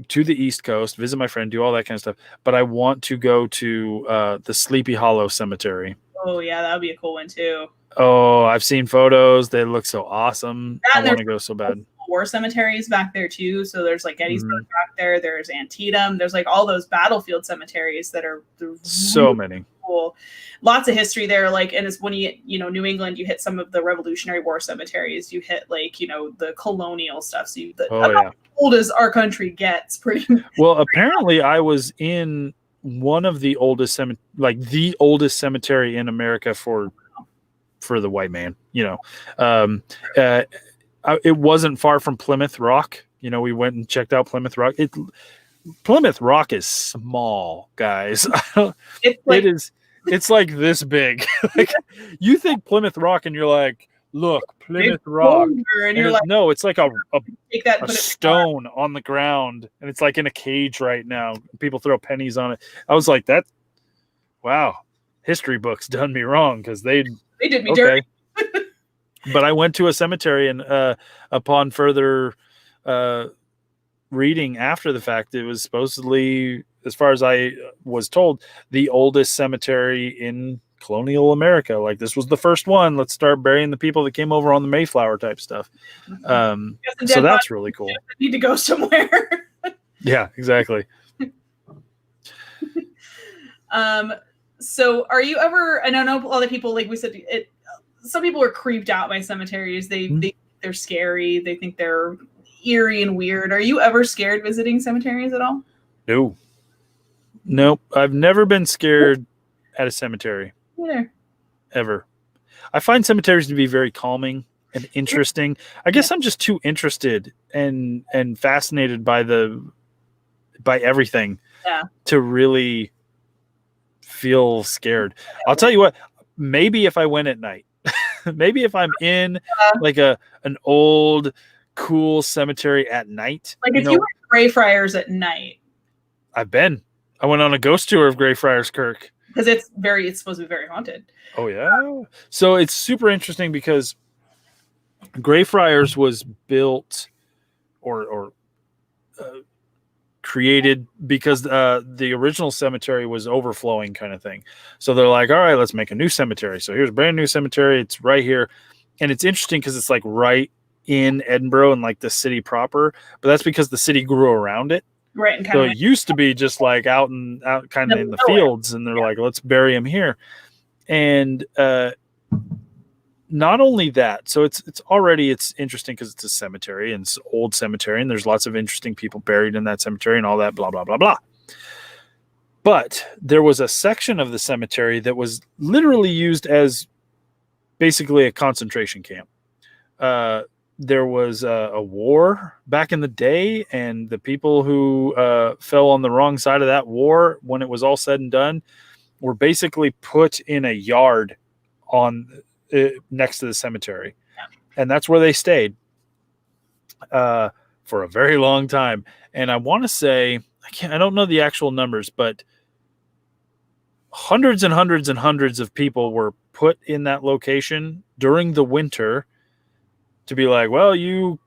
to the East Coast, visit my friend, do all that kind of stuff. But I want to go to the Sleepy Hollow Cemetery. Oh, yeah, that would be a cool one, too. Oh, I've seen photos. They look so awesome. I want to go so bad. War cemeteries back there, too. So there's like Gettysburg back there. There's Antietam. There's like all those battlefield cemeteries that are so many. Cool. Lots of history there. Like, and it's when you get, New England, you hit some of the Revolutionary War cemeteries. You hit like, the colonial stuff. So how old as our country gets, pretty much. Well, apparently I was in one of the oldest the oldest cemetery in America for the white man. It wasn't far from Plymouth Rock. We went and checked out Plymouth Rock. Plymouth Rock is small, guys. It's like this big. Like you think Plymouth Rock and you're like, look, Plymouth Rock. And you're like, no, it's like a stone on the ground, and it's like in a cage right now. People throw pennies on it. I was like, wow, history books done me wrong, because they did me dirty. But I went to a cemetery, and upon further reading after the fact, it was supposedly, as far as I was told, the oldest cemetery in colonial America. Like, this was the first one. Let's start burying the people that came over on the Mayflower type stuff. So that's really cool. Need to go somewhere. Yeah, exactly. So are you ever, and I know a lot of people, like we said, some people are creeped out by cemeteries. They're scary. They think they're eerie and weird. Are you ever scared visiting cemeteries at all? No. Nope. I've never been scared at a cemetery. Neither. Ever. I find cemeteries to be very calming and interesting. I guess I'm just too interested and fascinated by everything to really feel scared. I'll tell you what, maybe if I went at night, maybe if I'm in like an old cool cemetery at night. Like if you were Greyfriars at night. I went on a ghost tour of Greyfriars Kirk. Because it's supposed to be very haunted. Oh, yeah. So it's super interesting because Greyfriars was built or created because the original cemetery was overflowing kind of thing. So they're like, all right, let's make a new cemetery. So here's a brand new cemetery. It's right here. And it's interesting because it's like right in Edinburgh and like the city proper. But that's because the city grew around it. Right. And so it used to be just like out kind of in the fields, and they're like, let's bury him here. And not only that, so it's interesting because it's a cemetery and it's an old cemetery, and there's lots of interesting people buried in that cemetery and all that, blah, blah, blah, blah. But there was a section of the cemetery that was literally used as basically a concentration camp. There was a war back in the day, and the people who fell on the wrong side of that war, when it was all said and done, were basically put in a yard next to the cemetery. And that's where they stayed for a very long time. And I want to say, I don't know the actual numbers, but hundreds and hundreds and hundreds of people were put in that location during the winter to be like, well, you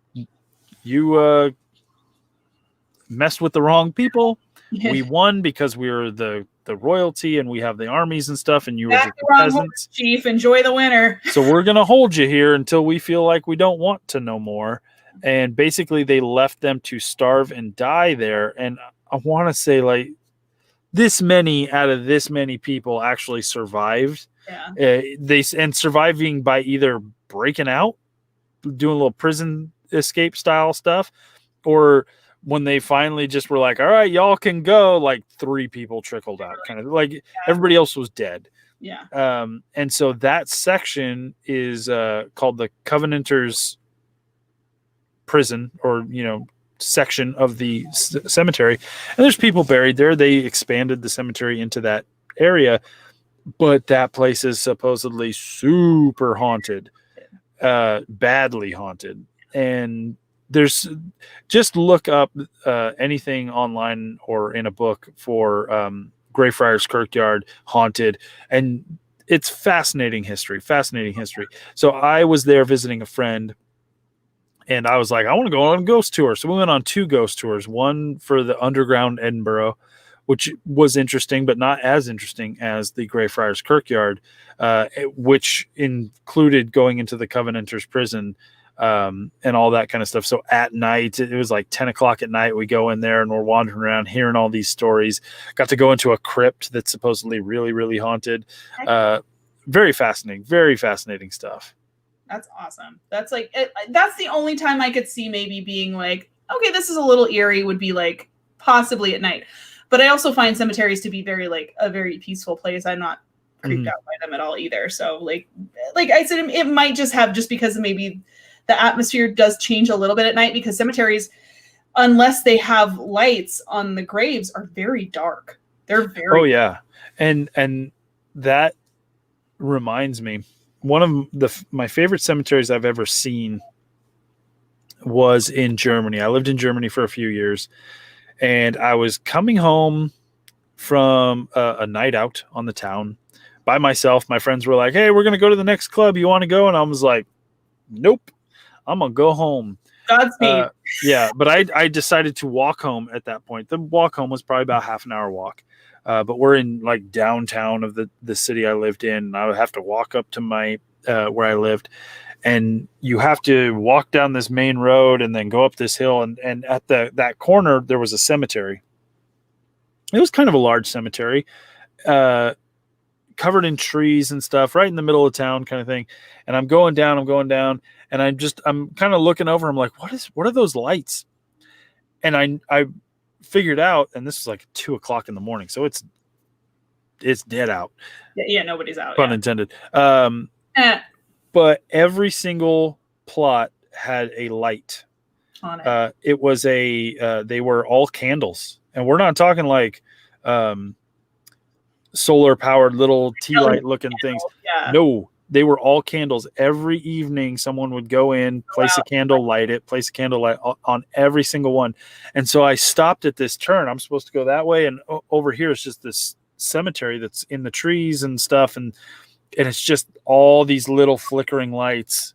messed with the wrong people. We won because we were the the royalty and we have the armies and stuff, and you were Back just the the wrong peasants. horse, Chief. Enjoy the winter. So we're going to hold you here until we feel like we don't want to no more. And basically they left them to starve and die there. And I want to say like this many out of this many people actually survived. Yeah. And surviving by either breaking out, doing a little prison escape style stuff, or when they finally just were like, all right, y'all can go, like 3 people trickled out, kind of like everybody else was dead. Yeah. And so that section is called the Covenanters prison, or section of the cemetery, and there's people buried there. They expanded the cemetery into that area, but that place is supposedly super haunted, badly haunted. And there's just look up anything online or in a book for Greyfriars Kirkyard haunted, and it's fascinating history. So I was there visiting a friend, and I was like, I want to go on a ghost tour. So we went on 2 ghost tours, one for the underground Edinburgh, which was interesting, but not as interesting as the Greyfriars Kirkyard, which included going into the Covenanters prison and all that kind of stuff. So at night, it was like 10 o'clock at night. We go in there and we're wandering around hearing all these stories. Got to go into a crypt that's supposedly really, really haunted. Very fascinating stuff. That's awesome. That's like that's the only time I could see maybe being like, okay, this is a little eerie, would be like possibly at night. But I also find cemeteries to be very like a very peaceful place. I'm not creeped out by them at all either. So like I said, it might just have, just because maybe the atmosphere does change a little bit at night, because cemeteries, unless they have lights on the graves, are very dark. They're very yeah. And that reminds me, one of my favorite cemeteries I've ever seen was in Germany. I lived in Germany for a few years, and I was coming home from a night out on the town by myself. My friends were like, hey, we're going to go to the next club. You want to go? And I was like, nope, I'm going to go home. Godspeed. Yeah, but I decided to walk home at that point. The walk home was probably about half an hour walk. But we're in like downtown of the city I lived in. And I would have to walk up to my where I lived, and you have to walk down this main road and then go up this hill. And at that corner there was a cemetery. It was kind of a large cemetery, covered in trees and stuff, right in the middle of town, kind of thing. And I'm going down, and I'm kind of looking over. I'm like, what are those lights? And I figured out, and this is like 2 o'clock in the morning, so it's dead out. Yeah, nobody's out. Pun intended. But every single plot had a light On it. It was they were all candles, and we're not talking like solar powered little tea light looking things. Yeah. No, they were all candles. Every evening someone would go in, place a candle, light it, place a candle light on every single one. And so I stopped at this turn. I'm supposed to go that way, and over here is just this cemetery that's in the trees and stuff, and it's just all these little flickering lights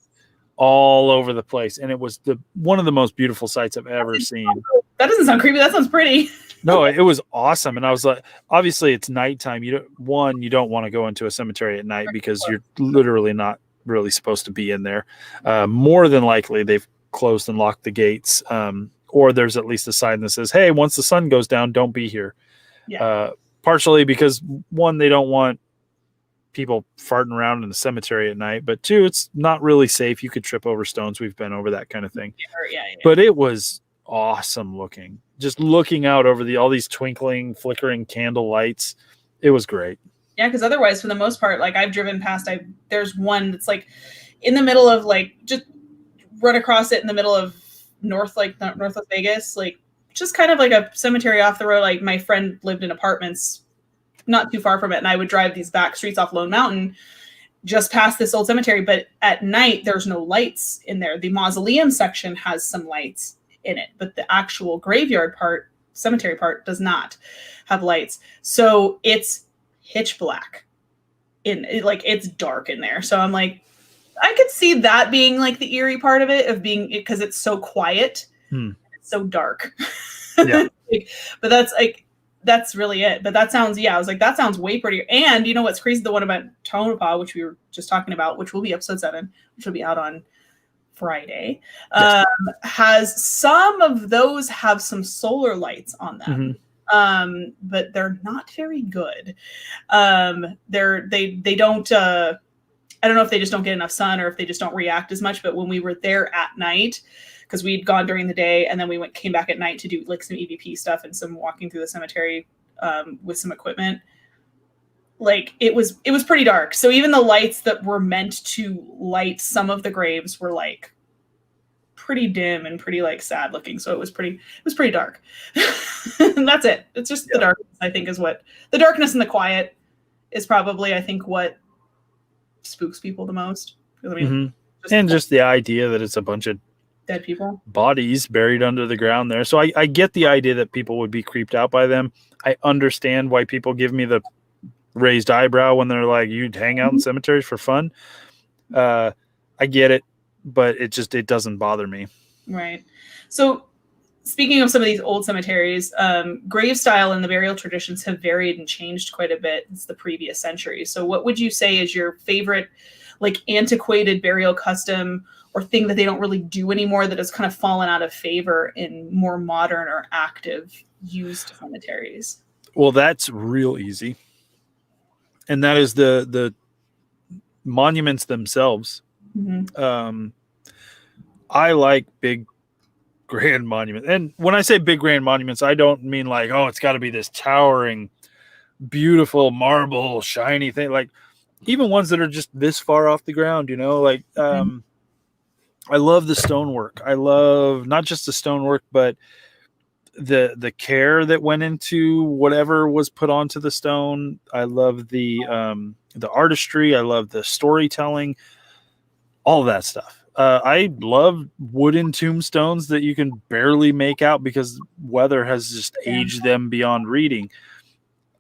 all over the place. And it was one of the most beautiful sights I've ever seen. That doesn't sound creepy. That sounds pretty. No, it was awesome. And I was like, obviously it's nighttime. You don't want to go into a cemetery at night because you're literally not really supposed to be in there. More than likely they've closed and locked the gates. Or there's at least a sign that says, hey, once the sun goes down, don't be here. Yeah. Partially because, one, they don't want people farting around in the cemetery at night, but 2, it's not really safe. You could trip over stones. We've been over that kind of thing. Yeah. But it was awesome looking. Just looking out over all these twinkling, flickering candle lights. It was great. Yeah, because otherwise, for the most part, like I've driven past, there's one that's like in the middle of like just run across it in the middle of north of Vegas, like just kind of like a cemetery off the road. Like my friend lived in apartments not too far from it, and I would drive these back streets off Lone Mountain just past this old cemetery. But at night, there's no lights in there. The mausoleum section has some lights in it, but the actual graveyard part, cemetery part, does not have lights. So it's pitch black it's dark in there. So I'm like, I could see that being like the eerie part of it, of being, because it's so quiet, it's so dark. Yeah. But that's like, that's really it. But that sounds, I was like, that sounds way prettier. And you know what's crazy? The one about Tonopah, which we were just talking about, which will be episode 7, which will be out on Friday, Yes. has some of those have some solar lights on them. But they're not very good. They don't, I don't know if they just don't get enough sun or if they just don't react as much. But when we were there at night, because we'd gone during the day and then we came back at night to do like some EVP stuff and some walking through the cemetery with some equipment, like it was pretty dark. So even the lights that were meant to light some of the graves were like pretty dim and pretty like sad looking. So it was pretty dark. And that's it. It's just the darkness, I think, is what the darkness and the quiet is probably, I think, what spooks people the most. I mean, just the idea that it's a bunch of dead people, bodies buried under the ground there. So I get the idea that people would be creeped out by them. I understand why people give me the raised eyebrow when they're like, you'd hang out in cemeteries for fun. I get it, but it doesn't bother me. Right. So speaking of some of these old cemeteries, grave style and the burial traditions have varied and changed quite a bit since the previous century. So what would you say is your favorite, like, antiquated burial custom or thing that they don't really do anymore that has kind of fallen out of favor in more modern or active used cemeteries? Well, that's real easy. And that is the monuments themselves. I like big, grand monuments. And when I say big, grand monuments, I don't mean like, oh, it's got to be this towering, beautiful marble, shiny thing. Like even ones that are just this far off the ground, you know, like I love the stonework. I love not just the stonework, but the care that went into whatever was put onto the stone. I love the artistry. I love the storytelling, all of that stuff. I love wooden tombstones that you can barely make out because weather has just aged them beyond reading.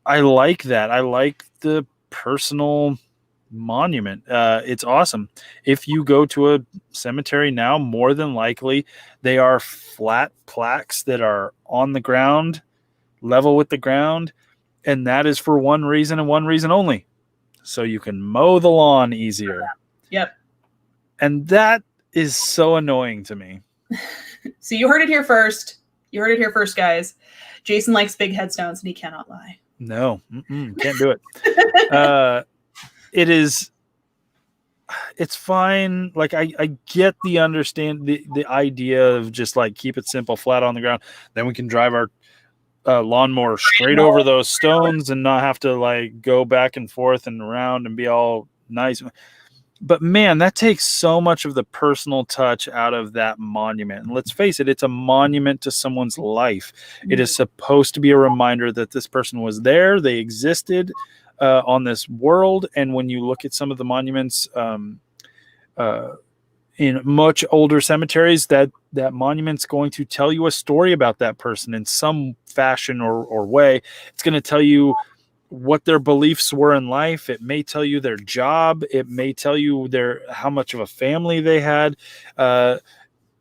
I like that. I like the personal monument. It's awesome. If you go to a cemetery now, more than likely they are flat plaques that are on the ground, level with the ground, and that is for one reason and one reason only: so you can mow the lawn easier. Yep. And that is so annoying to me. So you heard it here first. You heard it here first, guys. Jason likes big headstones and he cannot lie. No, can't do it. It's fine. Like I get the idea of just like keep it simple, flat on the ground. Then we can drive our lawnmower straight over those stones and not have to like go back and forth and around and be all nice. But man, that takes so much of the personal touch out of that monument. And let's face it, it's a monument to someone's life. It is supposed to be a reminder that this person was there, they existed on this world. And when you look at some of the monuments in much older cemeteries, that monument's going to tell you a story about that person in some fashion or way. It's going to tell you what their beliefs were in life. It may tell you their job. It may tell you how much of a family they had.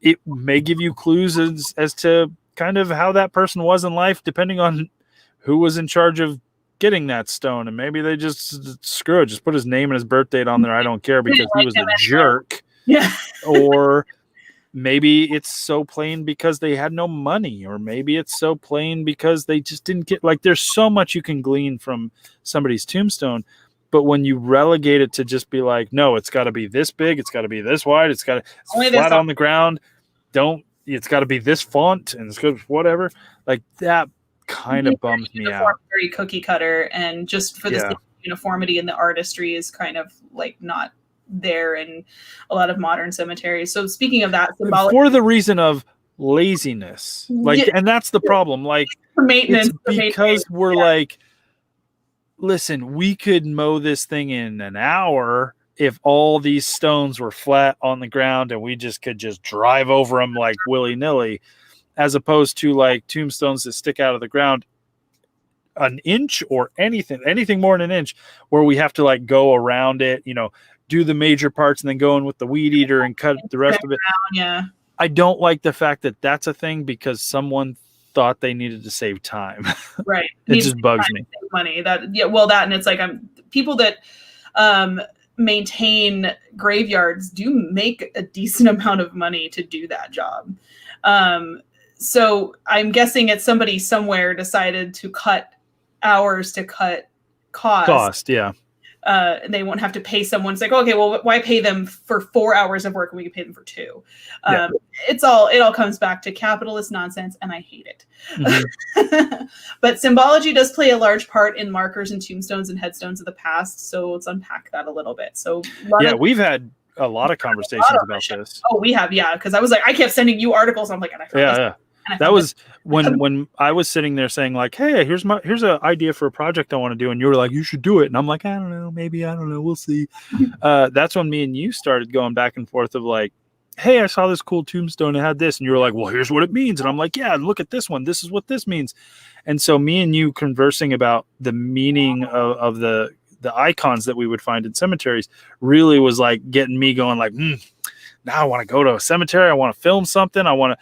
It may give you clues as to kind of how that person was in life, depending on who was in charge of getting that stone. And maybe they just screw it, just put his name and his birth date on there. I don't care because he was a jerk. Yeah. Or maybe it's so plain because they had no money, or maybe it's so plain because they just didn't get, like, there's so much you can glean from somebody's tombstone. But when you relegate it to just be like, no, it's got to be this big, it's got to be this wide, it's flat on the ground, it's got to be this font and it's good, whatever, like that kind of bums me out. Very cookie cutter, and just for the uniformity and the artistry is kind of like not there in a lot of modern cemeteries. So speaking of that, for the reason of laziness, like, and that's the problem. Like, for maintenance, because we're like, listen, we could mow this thing in an hour if all these stones were flat on the ground and we just could just drive over them like willy-nilly, as opposed to like tombstones that stick out of the ground an inch or anything more than an inch, where we have to like go around it, do the major parts and then go in with the weed eater and cut the rest of it. Yeah. I don't like the fact that that's a thing, because someone thought they needed to save time. Right. It just bugs me. Money that, and it's like, people that maintain graveyards do make a decent amount of money to do that job. So I'm guessing it's somebody somewhere decided to cut hours to cut cost. Yeah. And they won't have to pay someone. It's like, okay, well, why pay them for 4 hours of work when we can pay them for 2? It all comes back to capitalist nonsense, and I hate it. Mm-hmm. But symbology does play a large part in markers and tombstones and headstones of the past. So let's unpack that a little bit. So we've had a lot of conversations about this. Oh, we have, because I was like, I kept sending you articles. I'm like, and I found this. That was when I was sitting there saying like, hey, here's an idea for a project I want to do. And you were like, you should do it. And I'm like, I don't know, maybe, I don't know. We'll see. That's when me and you started going back and forth of like, hey, I saw this cool tombstone. It had this. And you were like, well, here's what it means. And I'm like, yeah, look at this one. This is what this means. And so me and you conversing about the meaning of the icons that we would find in cemeteries really was like getting me going like, now I want to go to a cemetery. I want to film something. I want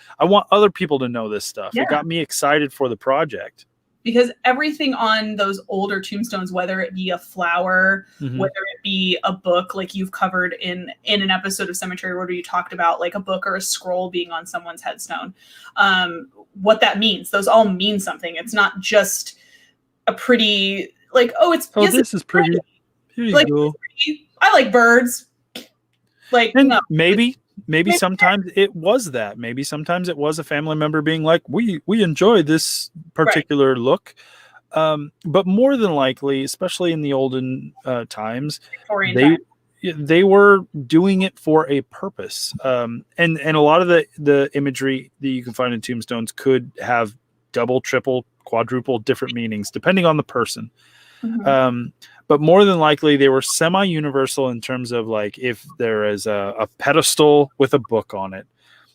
other people to know this stuff. Yeah. It got me excited for the project. Because everything on those older tombstones, whether it be a flower, whether it be a book, like you've covered in an episode of Cemetery where you talked about like a book or a scroll being on someone's headstone, what that means. Those all mean something. It's not just a pretty, like, this is pretty. Here you go. I like birds. Like, and no. Maybe sometimes it was that. Maybe sometimes it was a family member being like, we enjoy this particular look. But more than likely, especially in the olden times, they were doing it for a purpose. And a lot of the imagery that you can find in tombstones could have double, triple, quadruple different meanings depending on the person. But more than likely, they were semi-universal in terms of like if there is a pedestal with a book on it,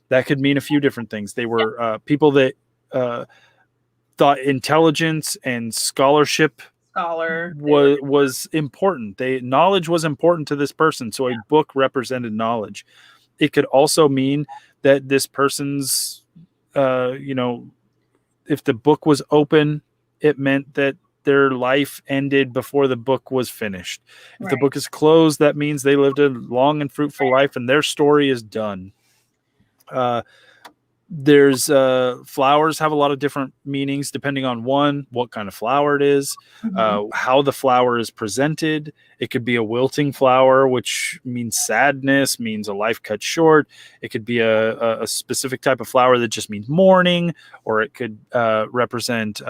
that could mean a few different things. They were people that thought intelligence and scholarship was important. Knowledge was important to this person, so a book represented knowledge. It could also mean that this person's, if the book was open, it meant that their life ended before the book was finished. If the book is closed, that means they lived a long and fruitful life and their story is done. There's flowers have a lot of different meanings depending on what kind of flower it is, how the flower is presented. It could be a wilting flower, which means sadness, means a life cut short. It could be a specific type of flower that just means mourning, or it could represent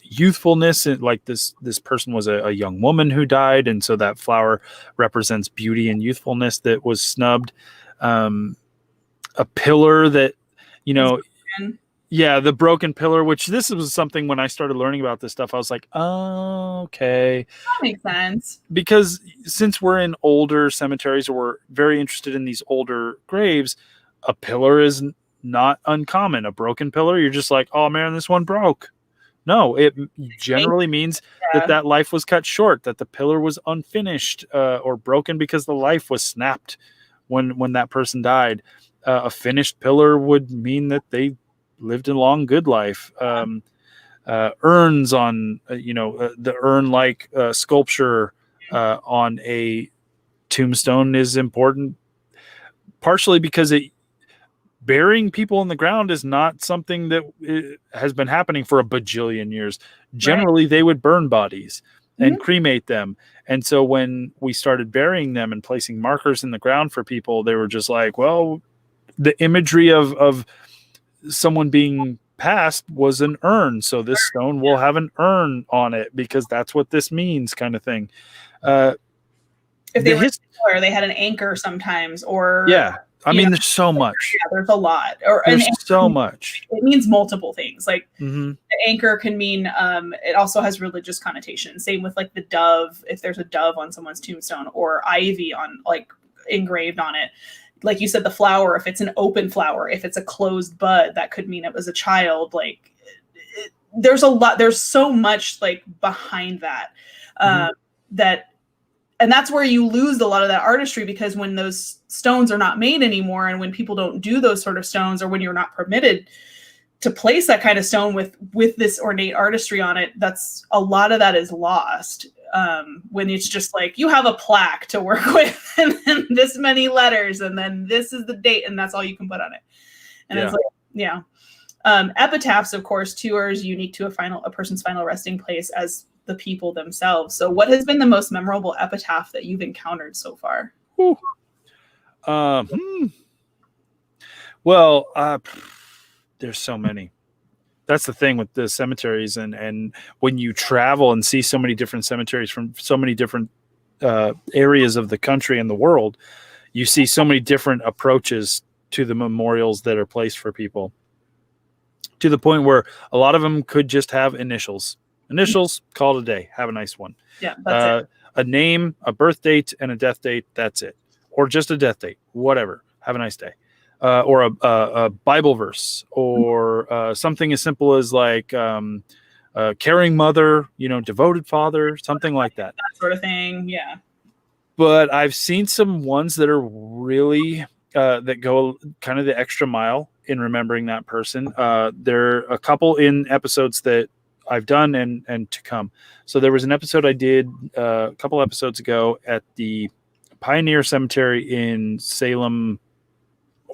youthfulness. Like this person was a young woman who died, and so that flower represents beauty and youthfulness that was snubbed. A pillar that, the broken pillar, which this was something when I started learning about this stuff, I was like, oh, okay. That makes sense. Because since we're in older cemeteries, or we're very interested in these older graves, a pillar is not uncommon. A broken pillar, you're just like, oh man, this one broke. No, it generally means that life was cut short, that the pillar was unfinished or broken because the life was snapped when that person died. A finished pillar would mean that they lived a long, good life. Urns on, the urn-like sculpture on a tombstone is important, partially because burying people in the ground is not something that has been happening for a bajillion years. Generally, they would burn bodies and cremate them. And so when we started burying them and placing markers in the ground for people, they were just like, well, the imagery of someone being passed was an urn. So this stone will have an urn on it because that's what this means, kind of thing. If they were they had an anchor sometimes, or there's so much. Yeah, there's a lot. There's so much. It means multiple things. Like the anchor can mean, it also has religious connotations. Same with like the dove, if there's a dove on someone's tombstone, or ivy on engraved on it. Like you said, the flower, if it's an open flower, if it's a closed bud, that could mean it was a child. Like there's a lot, there's so much like behind that, and that's where you lose a lot of that artistry, because when those stones are not made anymore, and when people don't do those sort of stones, or when you're not permitted to place that kind of stone with this ornate artistry on it, that's a lot of that is lost. When it's just like, you have a plaque to work with and then this many letters and then this is the date and that's all you can put on it. And it's like, epitaphs, of course, too, are as unique to a person's final resting place as the people themselves. So what has been the most memorable epitaph that you've encountered so far? Well, there's so many. That's the thing with the cemeteries, and when you travel and see so many different cemeteries from so many different areas of the country and the world, you see so many different approaches to the memorials that are placed for people, to the point where a lot of them could just have initials, call it a day, have a nice one. Yeah, that's it. A name, a birth date, and a death date, that's it. Or just a death date, whatever, have a nice day. Or a Bible verse, or something as simple as like caring mother, devoted father, something like that. That sort of thing, yeah. But I've seen some ones that are really that go kind of the extra mile in remembering that person. There are a couple in episodes that I've done and to come. So there was an episode I did a couple episodes ago at the Pioneer Cemetery in Salem,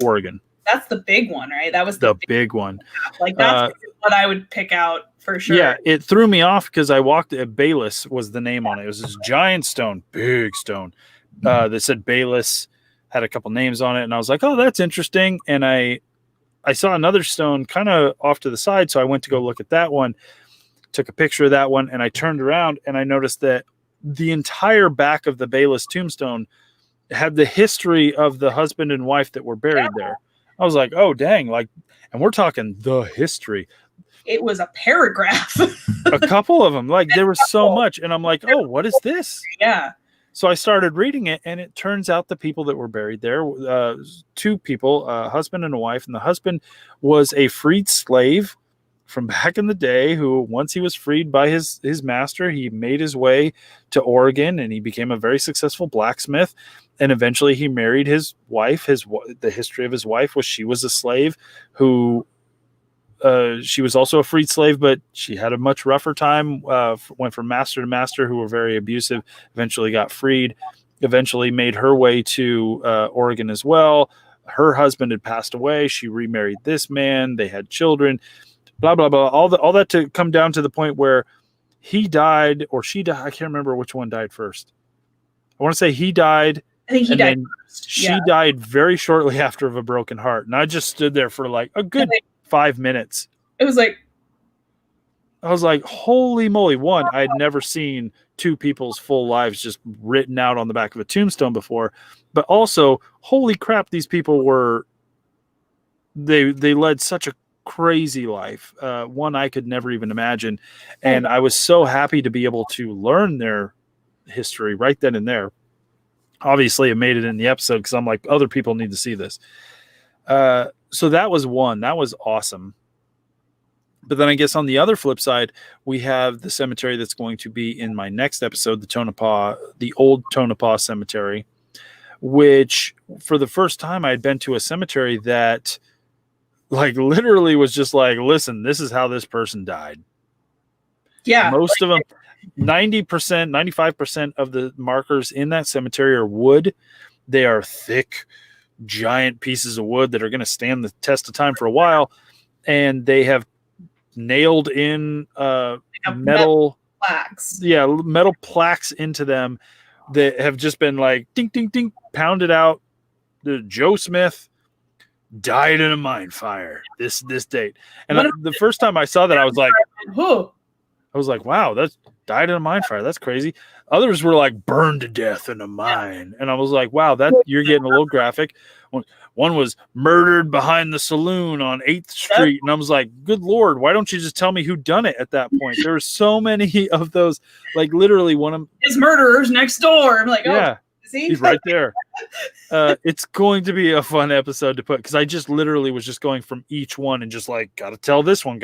Oregon. That's the big one, right? That was the big one. Like that's what I would pick out for sure. Yeah, it threw me off because I walked at Bayless was the name on it. It was this giant stone, big stone that said Bayless, had a couple names on it, and I was like, oh, that's interesting. And I saw another stone kind of off to the side, so I went to go look at that one, took a picture of that one, and I turned around and I noticed that the entire back of the Bayless tombstone had the history of the husband and wife that were buried there. I was like, oh, dang. Like, and we're talking the history. It was a paragraph. A couple of them. Like, there was so much. And I'm like, oh, what is this? Yeah. So I started reading it, and it turns out the people that were buried there, two people, a husband and a wife. And the husband was a freed slave from back in the day who, once he was freed by his master, he made his way to Oregon and he became a very successful blacksmith. And eventually he married his wife. The history of his wife was she was a slave who she was also a freed slave, but she had a much rougher time, went from master to master who were very abusive, eventually got freed, eventually made her way to Oregon as well. Her husband had passed away. She remarried this man. They had children, blah, blah, blah. All that to come down to the point where he died or she died. I can't remember which one died first. I want to say he died. I think he died first. She died very shortly after of a broken heart. And I just stood there for like a good 5 minutes. It was like, I was like, holy moly. One, I had never seen two people's full lives just written out on the back of a tombstone before. But also, holy crap, these people they led such a crazy life. One I could never even imagine. And I was so happy to be able to learn their history right then and there. Obviously, it made it in the episode because I'm like, other people need to see this. So that was one. That was awesome. But then I guess on the other flip side, we have the cemetery that's going to be in my next episode, the old Tonopah Cemetery, which for the first time I had been to a cemetery that like literally was just like, listen, this is how this person died. Yeah. Most of them, 90%, 95% of the markers in that cemetery are wood. They are thick, giant pieces of wood that are going to stand the test of time for a while. And they have nailed in metal plaques. Yeah, metal plaques into them that have just been like ding, ding, ding, pounded out. The Joe Smith died in a mine fire this date. And the first time I saw that, I was like, wow, that's died in a mine fire. That's crazy. Others were like burned to death in a mine. And I was like, wow, that you're getting a little graphic. One was murdered behind the saloon on 8th Street. And I was like, good Lord, why don't you just tell me who done it at that point? There were so many of those, like literally one of them. His murderer's next door. I'm like, oh, yeah, see? he's right there. It's going to be a fun episode to put because I just literally was just going from each one and just like, got to tell this one.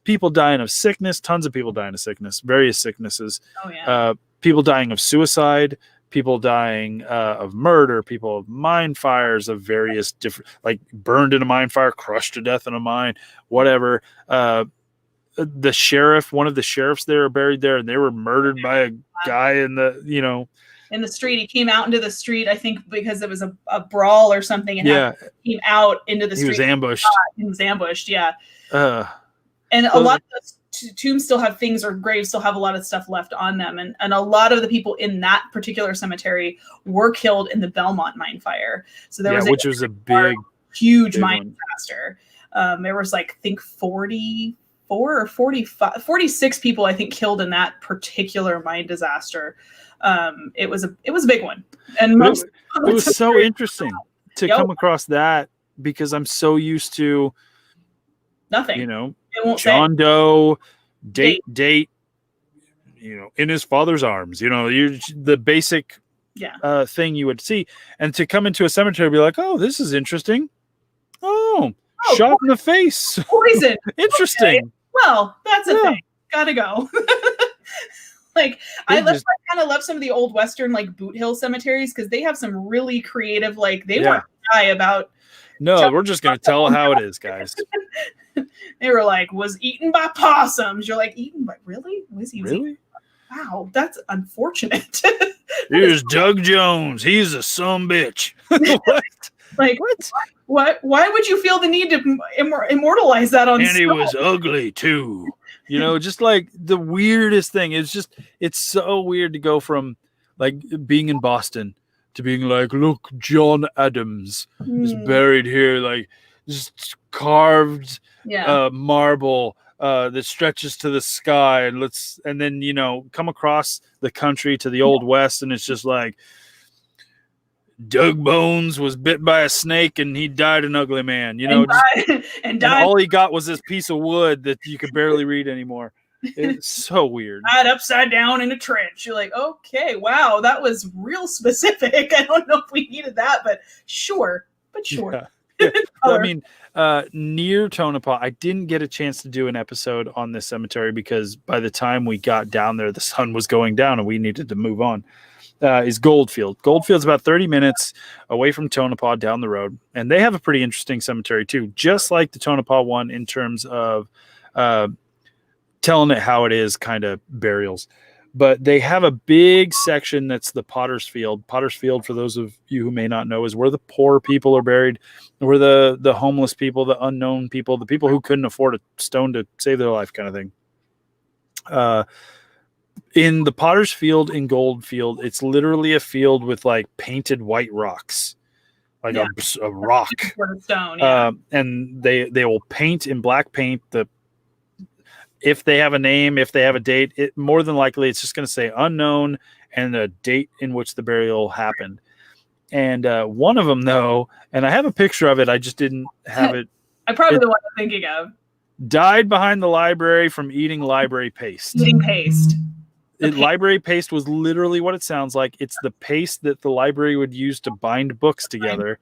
People dying of sickness, tons of people dying of sickness, various sicknesses. Oh, yeah. People dying of suicide, people dying of murder, people of mine fires of various different, like burned in a mine fire, crushed to death in a mine, whatever. The sheriff, one of the sheriffs there are buried there, and they were murdered by a guy in the, in the street. He came out into the street, I think, because it was a brawl or something. And he came out into the street. He was ambushed. He was ambushed, yeah. And a lot of those tombs still have things, or graves still have a lot of stuff left on them. And a lot of the people in that particular cemetery were killed in the Belmont mine fire. So there was which was a huge mine disaster. There was like, I think 44 or 46 people, I think, killed in that particular mine disaster. It was a big one. And it was so interesting to come across that, because I'm so used to nothing. John Doe, date, in his father's arms, the basic thing you would see. And to come into a cemetery and be like, oh, this is interesting. Oh, shot in the face. Poison. Interesting. Okay. Well, that's a thing. Gotta go. Like, I kind of love some of the old Western, like Boot Hill cemeteries, because they have some really creative, like, they weren't shy about. No, we're just going to tell how it is, guys. They were like, was eaten by possums. You're like, eaten by, really? Was he really? Eaten? Wow, that's unfortunate. Here's Doug Jones. He's a sumbitch. What? Like, what? Why would you feel the need to immortalize that on And stone? he was ugly, too. Just like the weirdest thing. It's so weird to go from like being in Boston to being like, look, John Adams is buried here, like just carved marble that stretches to the sky, and then come across the country to the Old West, and it's just like Doug Bones was bit by a snake and he died an ugly man, and all he got was this piece of wood that you could barely read anymore. It's so weird. Died upside down in a trench. You're like, okay, wow, that was real specific. I don't know if we needed that, but sure. Yeah. I mean, near Tonopah, I didn't get a chance to do an episode on this cemetery because by the time we got down there, the sun was going down and we needed to move on. Is Goldfield. Goldfield's about 30 minutes away from Tonopah down the road. And they have a pretty interesting cemetery too, just like the Tonopah one in terms of telling it how it is kind of burials. But they have a big section that's the Potter's Field. Potter's Field, for those of you who may not know, is where the poor people are buried, where the homeless people, the unknown people, the people who couldn't afford a stone to save their life kind of thing. In the Potter's Field in Goldfield, it's literally a field with like painted white rocks, like a rock. Stone, and they will paint in black paint if they have a name, if they have a date, more than likely it's just going to say unknown and a date in which the burial happened. And one of them, though, and I have a picture of it, I just didn't have it. The one I'm thinking of. Died behind the library from eating library paste. Eating paste. Library paste was literally what it sounds like. It's the paste that the library would use to bind books together.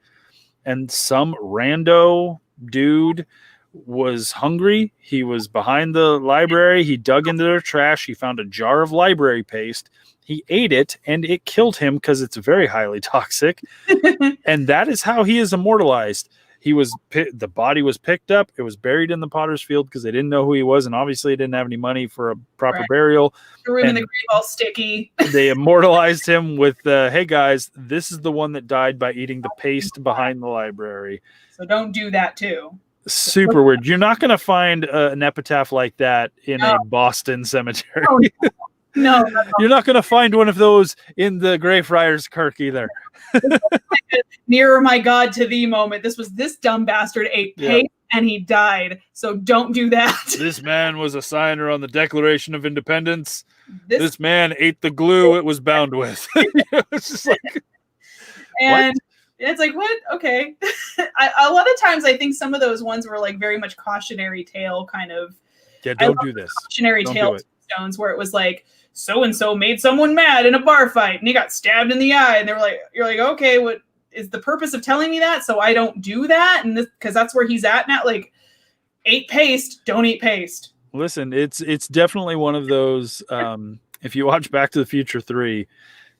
And some rando dude was hungry. He was behind the library. He dug into their trash. He found a jar of library paste. He ate it, and it killed him because it's very highly toxic. And that is how he is immortalized. The body was picked up. It was buried in the Potter's Field because they didn't know who he was, and obviously they didn't have any money for a proper burial. Threw him in the grave all sticky. They immortalized him with, hey guys, this is the one that died by eating the paste behind the library. So don't do that too. Super weird. You're not going to find an epitaph like that in a Boston cemetery. Oh, no. You're not going to find one of those in the Greyfriars Kirk either. Nearer my God to thee moment. This dumb bastard ate paste and he died. So don't do that. This man was a signer on the Declaration of Independence. This man ate the glue it was bound with. It's just like, and what? It's like, what? Okay. A lot of times I think some of those ones were like very much cautionary tale kind of. Yeah, don't do this. Cautionary tale Tombstones where it was like, so-and-so made someone mad in a bar fight and he got stabbed in the eye. And they were like, you're like, okay, what is the purpose of telling me that? So I don't do that. And because that's where he's at now. Like, eat paste, don't eat paste. Listen, it's definitely one of those, if you watch Back to the Future 3,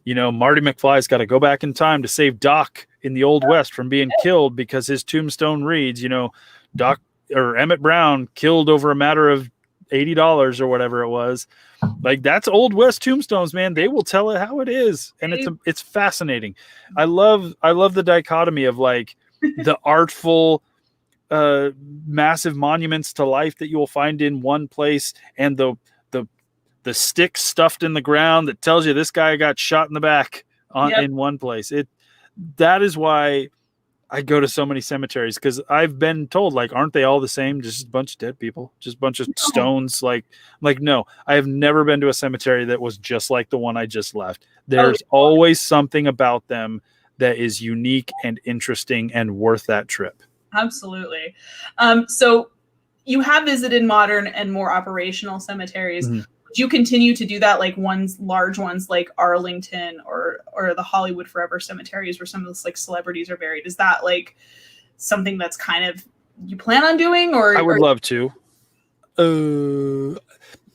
Marty McFly's got to go back in time to save Doc in the Old West from being killed because his tombstone reads, Doc or Emmett Brown killed over a matter of $80 or whatever it was. Like, that's Old West tombstones, man. They will tell it how it is, and it's fascinating. I love the dichotomy of like the artful, massive monuments to life that you will find in one place, and the stick stuffed in the ground that tells you this guy got shot in the back in one place. That is why I go to so many cemeteries, because I've been told, like, aren't they all the same? Just a bunch of dead people, just a bunch of stones. Like, no, I have never been to a cemetery that was just like the one I just left. There's always something about them that is unique and interesting and worth that trip. Absolutely. So you have visited modern and more operational cemeteries. Mm-hmm. Would you continue to do that, like large ones like Arlington or the Hollywood Forever cemeteries where some of those like celebrities are buried? Is that like something that's kind of you plan on doing? Or I would love to.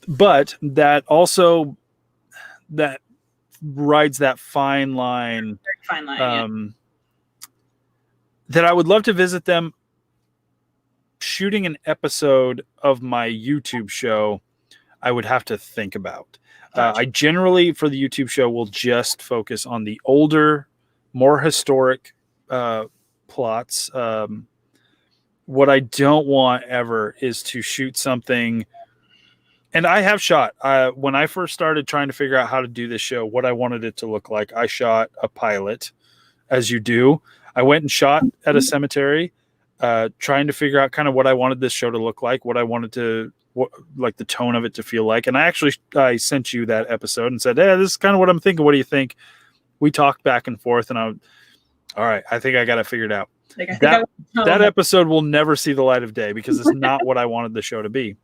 But that also that rides that fine line. Very fine line. That I would love to visit them shooting an episode of my YouTube show. I would have to think about. Gotcha. I generally, for the YouTube show, will just focus on the older, more historic plots. What I don't want ever is to shoot something. And I have shot. When I first started trying to figure out how to do this show, what I wanted it to look like, I shot a pilot, as you do. I went and shot at a cemetery, trying to figure out kind of what I wanted this show to look like, what I wanted to, like the tone of it to feel like. And I sent you that episode and said, hey, this is kind of what I'm thinking. What do you think? We talked back and forth, and all right, I think I got it figured out. That episode will never see the light of day because it's not what I wanted the show to be.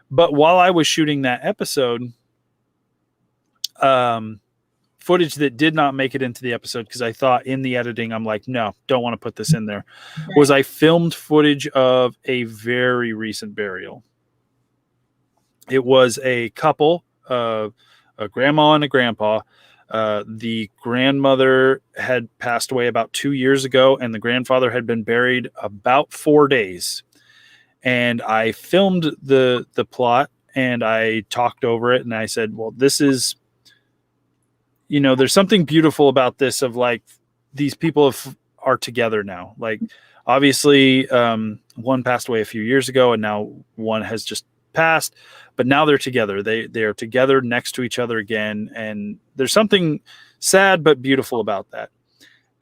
But while I was shooting that episode, footage that did not make it into the episode, because I thought in the editing, I'm like, no, don't want to put this in there, was I filmed footage of a very recent burial. It was a couple, a grandma and a grandpa. The grandmother had passed away about 2 years ago, and the grandfather had been buried about 4 days. And I filmed the plot, and I talked over it, and I said, well, this is, there's something beautiful about this, of like, these people are together now. Like, obviously, one passed away a few years ago, and now one has just passed, but now they're together. They're together next to each other again. And there's something sad but beautiful about that.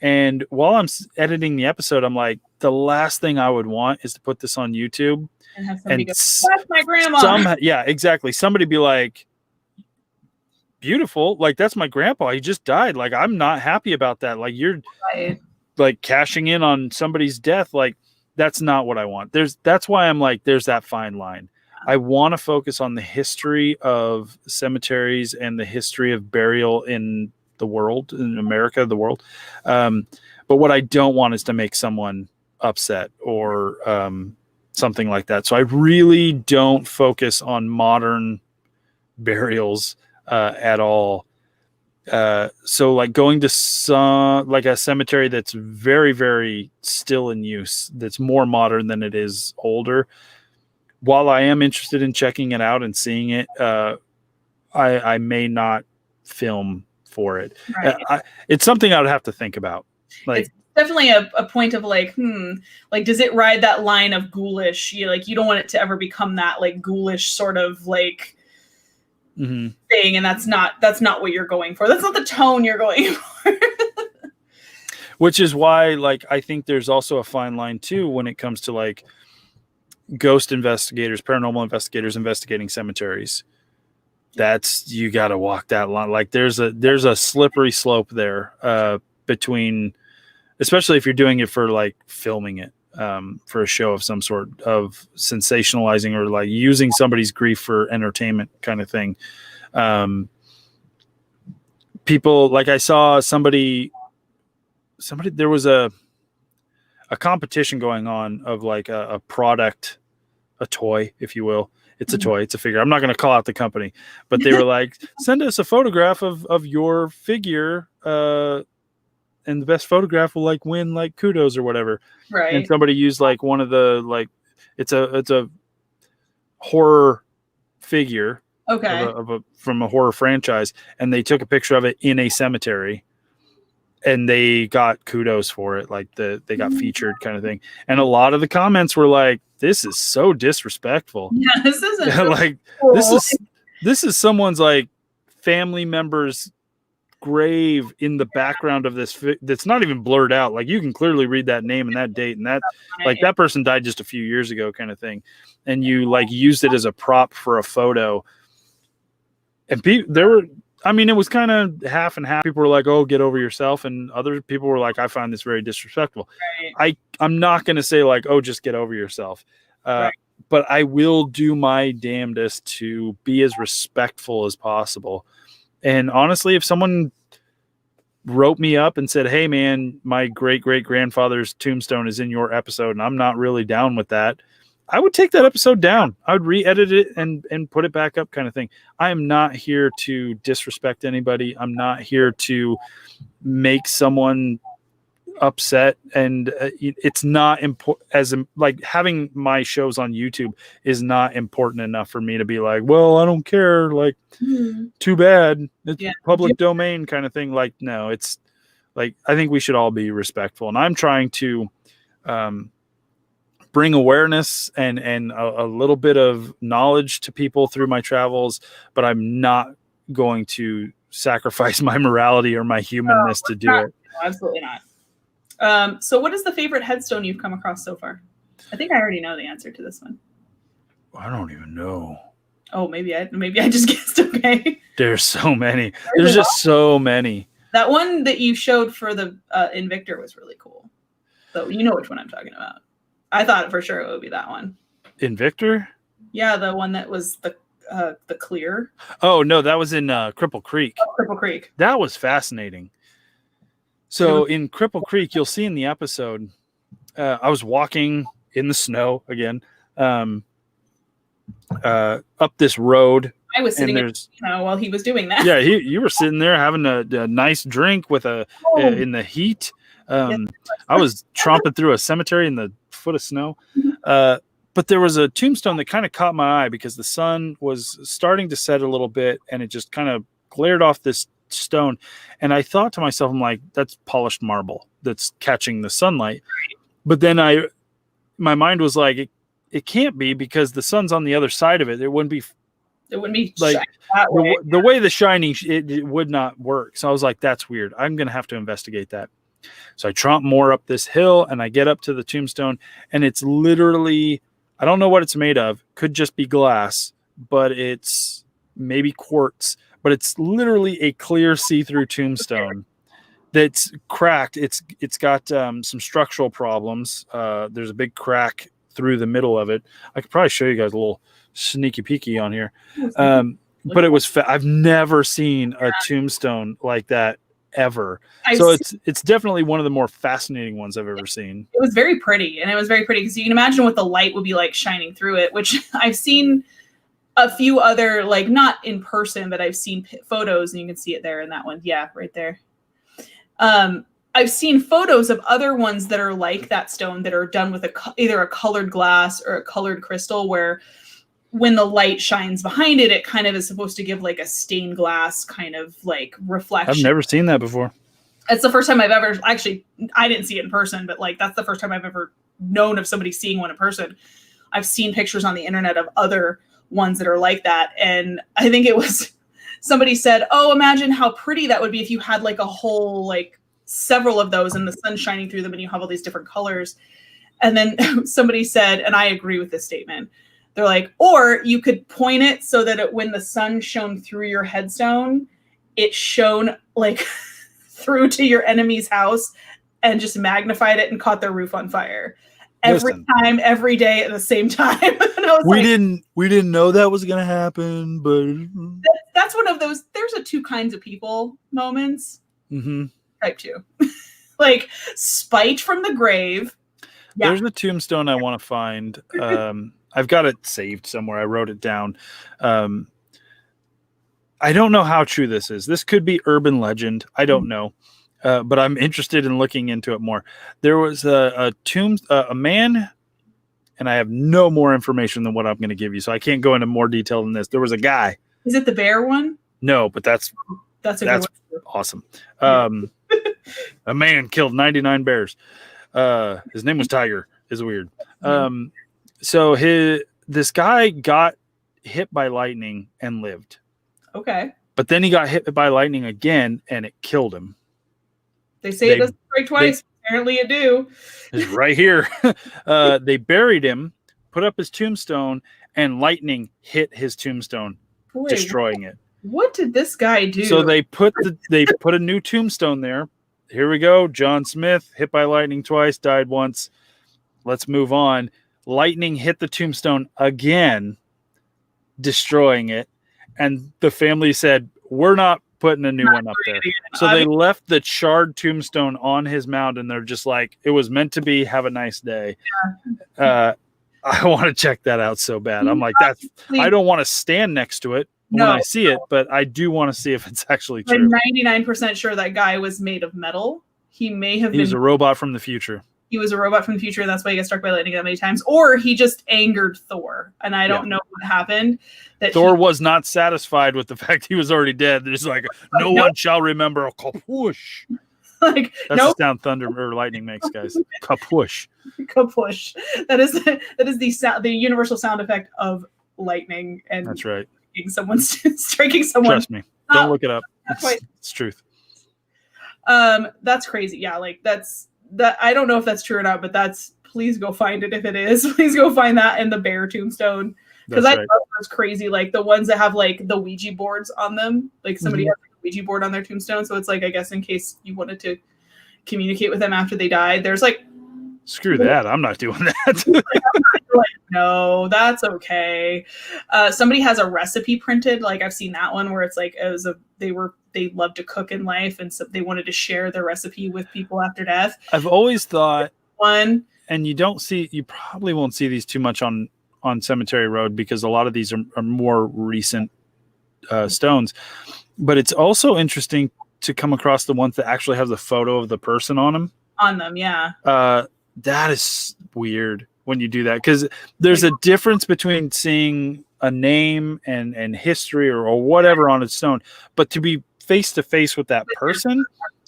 And while I'm editing the episode, I'm like, the last thing I would want is to put this on YouTube and have somebody go, that's my grandma. Yeah, exactly. Somebody be like, beautiful. Like, that's my grandpa. He just died. Like, I'm not happy about that. Like, you're like cashing in on somebody's death. Like, that's not what I want. That's why I'm like, there's that fine line. I want to focus on the history of cemeteries and the history of burial in the world, in America, the world. But what I don't want is to make someone upset or something like that. So I really don't focus on modern burials at all. So like going to like a cemetery that's very, very still in use, that's more modern than it is older. While I am interested in checking it out and seeing it, I may not film for it. Right. It's something I would have to think about. Like, it's definitely a point of like, like, does it ride that line of ghoulish? You don't want it to ever become that like ghoulish sort of like thing, and that's not what you're going for. That's not the tone you're going for. Which is why, like, I think there's also a fine line too when it comes to like ghost investigators, paranormal investigators investigating cemeteries. That's, you got to walk that line. Like, there's a slippery slope there between, especially if you're doing it for like filming it for a show of some sort, of sensationalizing or like using somebody's grief for entertainment kind of thing. People, like, I saw somebody there was a competition going on of like a product, a toy, if you will. It's a toy. It's a figure. I'm not going to call out the company, but they were like, send us a photograph of your figure. And the best photograph will like win like kudos or whatever. Right. And somebody used like one of the, like, it's a horror figure from a horror franchise. And they took a picture of it in a cemetery. And they got kudos for it, like they got featured kind of thing. And a lot of the comments were like, "This is so disrespectful." Yeah, this isn't like cool. this is someone's like family member's grave in the background of this that's not even blurred out. Like you can clearly read that name and that date and that like that person died just a few years ago, kind of thing. And you like used it as a prop for a photo. And there were. I mean, it was kind of half and half. People were like, "Oh, get over yourself," and other people were like, "I find this very disrespectful." Right. I'm not going to say like, "Oh, just get over yourself," right. But I will do my damnedest to be as respectful as possible. And honestly, if someone wrote me up and said, "Hey, man, my great-great-grandfather's tombstone is in your episode, and I'm not really down with that," I would take that episode down. I would re-edit it and put it back up, kind of thing. I am not here to disrespect anybody. I'm not here to make someone upset. And it's not important like having my shows on YouTube is not important enough for me to be like, well, I don't care. Like, too bad. It's public domain kind of thing. Like, no, it's like, I think we should all be respectful. And I'm trying to, bring awareness and a little bit of knowledge to people through my travels, but I'm not going to sacrifice my morality or my humanness to do it. No, absolutely not. So what is the favorite headstone you've come across so far? I think I already know the answer to this one. I don't even know. Oh, maybe I just guessed. Okay. There's so many. There's just so many. That one that you showed for the Invictor was really cool. So you know which one I'm talking about. I thought for sure it would be that one. Invictor? Yeah, the one that was the clear. Oh, no, that was in Cripple Creek. Oh, Cripple Creek. That was fascinating. So in Cripple Creek, you'll see in the episode, I was walking in the snow again, up this road. I was sitting while he was doing that. Yeah, you were sitting there having a nice drink with in the heat. I was tromping through a cemetery in the foot of snow. But there was a tombstone that kind of caught my eye because the sun was starting to set a little bit and it just kind of glared off this stone. And I thought to myself, I'm like, that's polished marble that's catching the sunlight. But then my mind was like, it can't be because the sun's on the other side of it. It wouldn't be like the way the shining, it would not work. So I was like, that's weird. I'm going to have to investigate that. So I tromp more up this hill and I get up to the tombstone and it's literally, I don't know what it's made of. Could just be glass, but it's maybe quartz, but it's literally a clear see-through tombstone that's cracked. It's got some structural problems. There's a big crack through the middle of it. I could probably show you guys a little sneaky peeky on here. But it was, I've never seen a tombstone like that ever. It's definitely one of the more fascinating ones I've ever seen. It was very pretty, and it was very pretty because you can imagine what the light would be like shining through it, which I've seen a few other, like not in person, but I've seen photos and you can see it there in that one. Yeah, right there. I've seen photos of other ones that are like that stone that are done with either a colored glass or a colored crystal where when the light shines behind it, it kind of is supposed to give like a stained glass kind of like reflection. I've never seen that before. It's the first time I've ever, actually, I didn't see it in person, but like that's the first time I've ever known of somebody seeing one in person. I've seen pictures on the internet of other ones that are like that. And I think it was, somebody said, oh, imagine how pretty that would be if you had like a whole, like several of those and the sun shining through them and you have all these different colors. And then somebody said, and I agree with this statement, they're like, or you could point it so that when the sun shone through your headstone, it shone like through to your enemy's house and just magnified it and caught their roof on fire. Every time, every day at the same time. And I was we didn't know that was going to happen, but that's one of those, there's a two kinds of people moments. Mm-hmm. Type 2. Like spite from the grave. Yeah. There's a tombstone I want to find. I've got it saved somewhere. I wrote it down. I don't know how true this is. This could be urban legend. I don't know. But I'm interested in looking into it more. There was a man, and I have no more information than what I'm going to give you, so I can't go into more detail than this. There was a guy. Is it the bear one? No, but that's good awesome. A man killed 99 bears. His name was Tiger. Is weird. So this guy got hit by lightning and lived. Okay. But then he got hit by lightning again, and it killed him. They say it doesn't strike twice. Apparently it do. It's right here. They buried him, put up his tombstone, and lightning hit his tombstone, destroying it. What did this guy do? So they put a new tombstone there. Here we go. John Smith, hit by lightning twice, died once. Let's move on. Lightning hit the tombstone again, destroying it. And the family said, we're not putting a new one up there. So they left the charred tombstone on his mound, and they're just like, it was meant to be. Have a nice day. I want to check that out so bad. I'm like, I don't want to stand next to it when I see it, but I do want to see if it's actually true. I'm 99% sure that guy was made of metal. He was a robot from the future. He was a robot from the future, and that's why he got struck by lightning that many times. Or he just angered Thor, and I don't know what happened. Thor was not satisfied with the fact he was already dead. There's like, no one shall remember a kapush. Like, that's the sound thunder or lightning makes, guys. Kapush. Kapush. That is the universal sound effect of lightning. And that's right. Striking someone. Trust me. Don't look it up. It's truth. That's crazy. Yeah, like that. I don't know if that's true or not, but please go find it if it is. Please go find that in the bear tombstone. Because I love those crazy, like the ones that have like the Ouija boards on them. Like somebody has a Ouija board on their tombstone. So it's like, I guess in case you wanted to communicate with them after they died, there's like, screw that. I'm not doing that. like, no, that's okay. Somebody has a recipe printed. Like I've seen that one where it's like, they love to cook in life, and so they wanted to share their recipe with people after death. I've always thought one, and you probably won't see these too much on Cemetery Road because a lot of these are more recent stones. But it's also interesting to come across the ones that actually have the photo of the person on them. On them, yeah. That is weird when you do that, because there's a difference between seeing a name and history or whatever on a stone, but to be face to face with that person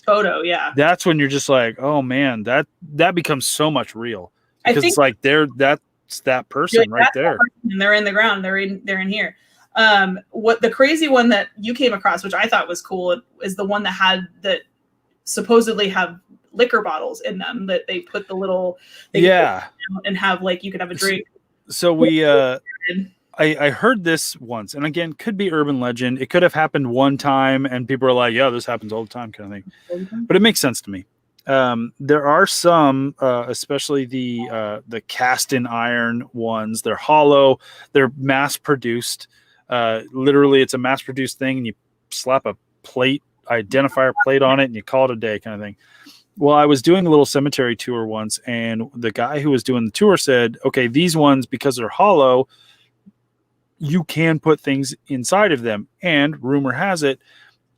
photo, yeah, that's when you're just like, oh man, that becomes so much real, because it's like that's that person right there, and they're in the ground, they're in here. What the crazy one that you came across, which I thought was cool, is the one that supposedly have liquor bottles in them that they put the little and have like you could have a drink. So we I heard this once, and again, could be urban legend. It could have happened one time, and people are like, "Yeah, this happens all the time," kind of thing. But it makes sense to me. There are some, especially the cast in iron ones. They're hollow. They're mass produced. Literally, it's a mass produced thing, and you slap a identifier plate on it, and you call it a day, kind of thing. Well, I was doing a little cemetery tour once, and the guy who was doing the tour said, "Okay, these ones, because they're hollow, you can put things inside of them." And rumor has it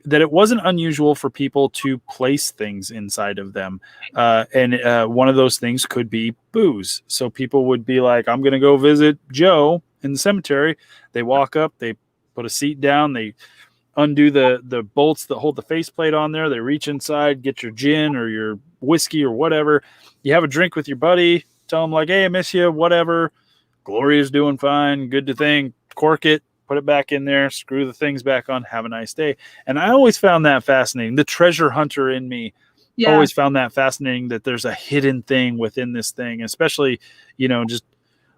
that it wasn't unusual for people to place things inside of them. And one of those things could be booze. So people would be like, I'm going to go visit Joe in the cemetery. They walk up, they put a seat down, they undo the bolts that hold the faceplate on there. They reach inside, get your gin or your whiskey or whatever. You have a drink with your buddy, tell them like, hey, I miss you, whatever. Gloria's doing fine, good to think. Cork it, put it back in there, screw the things back on, have a nice day. And I always found that fascinating. The treasure hunter in me always found that fascinating, that there's a hidden thing within this thing, especially, just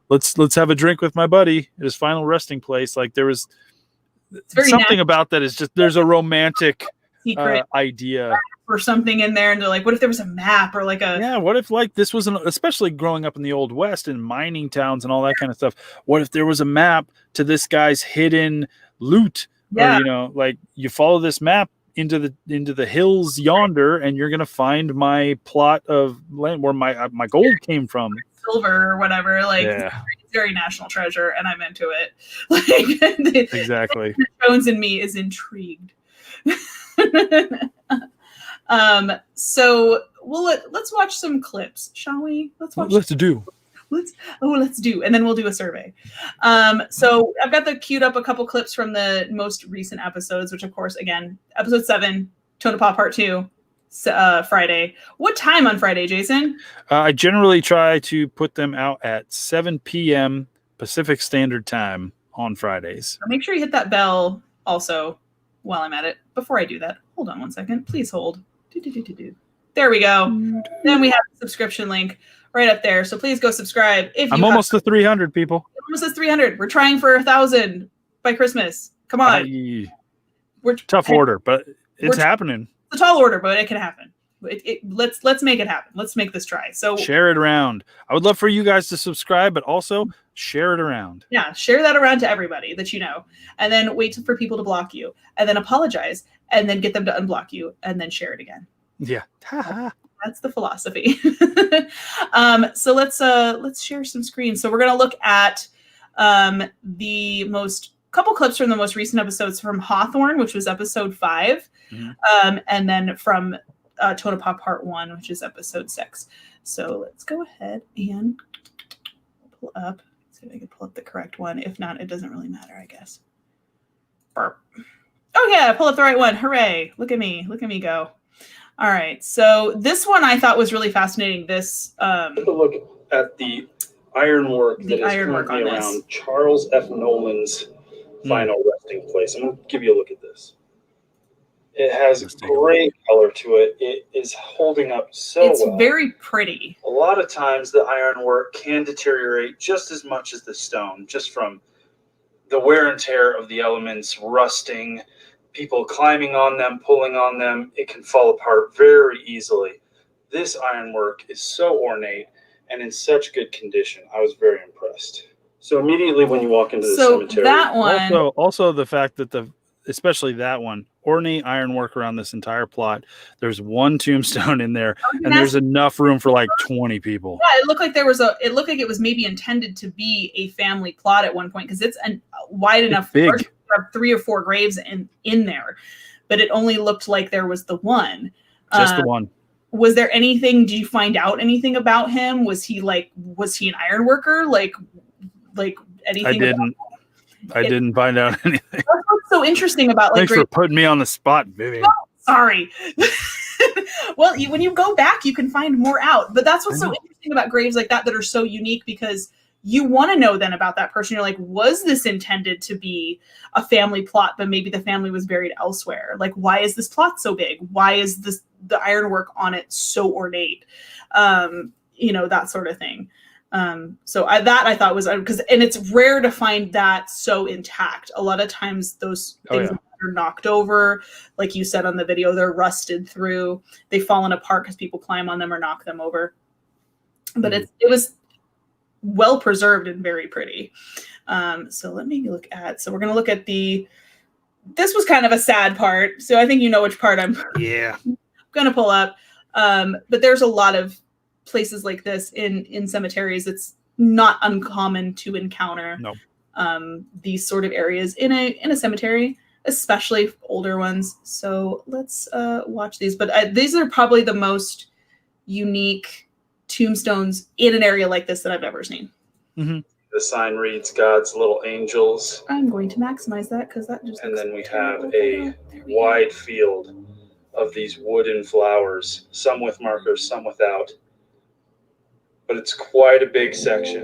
let's have a drink with my buddy at his final resting place. Like there was something about that is just, there's a romantic secret idea or something in there, and they're like, what if there was a map or like what if like this was especially growing up in the Old West in mining towns and all that kind of stuff, what if there was a map to this guy's hidden loot? Or like you follow this map into the hills yonder, and you're gonna find my plot of land where my gold came from, silver or whatever. Like very national treasure, and I'm into it. Like Exactly. Jones in me is intrigued. So let's watch some clips, shall we? Let's do. Let's do, and then we'll do a survey. So I've got queued up a couple clips from the most recent episodes, which of course, again, episode 7, Tonopah Part 2, Friday. What time on Friday, Jason? I generally try to put them out at 7 p.m. Pacific Standard Time on Fridays. Make sure you hit that bell also while I'm at it. Before I do that, hold on one second. Please hold. There we go. Then we have the subscription link right up there. So please go subscribe. I'm almost to 300 people. Almost to 300. We're trying for 1,000 by Christmas. Come on. We're tough order, but it's happening. It's a tall order, but it can happen. Let's make it happen. Let's make this try. So share it around. I would love for you guys to subscribe, but also share it around. Yeah, share that around to everybody that you know, and then wait for people to block you, and then apologize, and then get them to unblock you, and then share it again. Yeah. That's the philosophy. So let's share some screens. So we're gonna look at the couple clips from the most recent episodes from Hawthorne, which was episode 5, and then from Tonopah Part 1, which is episode 6. So let's go ahead and pull up. See if I can pull up the correct one. If not, it doesn't really matter, I guess. Burp. Oh yeah, pull up the right one. Hooray. Look at me go. All right. So this one I thought was really fascinating. This take a look at the ironwork that is currently around Charles F. Nolan's final resting place. I'm going to give you a look at this. It has great color to it. It is holding up so well. It's very pretty. A lot of times the ironwork can deteriorate just as much as the stone, just from the wear and tear of the elements, rusting, people climbing on them, pulling on them. It can fall apart very easily. This ironwork is so ornate and in such good condition. I was very impressed. So immediately when you walk into the cemetery, that one, also the fact that especially that one, ornate ironwork around this entire plot. There's one tombstone in there, and there's enough room for like 20 people. Yeah, it looked like it was maybe intended to be a family plot at one point, because it's wide enough to have 3 or 4 graves in there, but it only looked like there was the one. Just the one. Was there anything? Did you find out anything about him? Was he an iron worker? Like anything? I didn't find out anything. That's what's so interesting about Thanks for putting me on the spot, Vivian. Oh, sorry. Well, when you go back, you can find more out. But that's what's so interesting about graves like that are so unique, because you want to know then about that person. You're like, was this intended to be a family plot, but maybe the family was buried elsewhere? Like, why is this plot so big? Why is the ironwork on it so ornate? That sort of thing. I thought was, and it's rare to find that so intact. A lot of times those things are knocked over, like you said on the video, they're rusted through, they've fallen apart because people climb on them or knock them over. But it was well preserved and very pretty. So let me look at. So we're gonna look at this was kind of a sad part. So I think you know which part I'm gonna pull up. But there's a lot of places like this in cemeteries. It's not uncommon to encounter these sort of areas in a cemetery, especially older ones. So let's watch these. But these are probably the most unique tombstones in an area like this that I've ever seen. Mm-hmm. The sign reads "God's little angels." I'm going to maximize that because that just. And then we have a wide field of these wooden flowers, some with markers, some without. But it's quite a big section.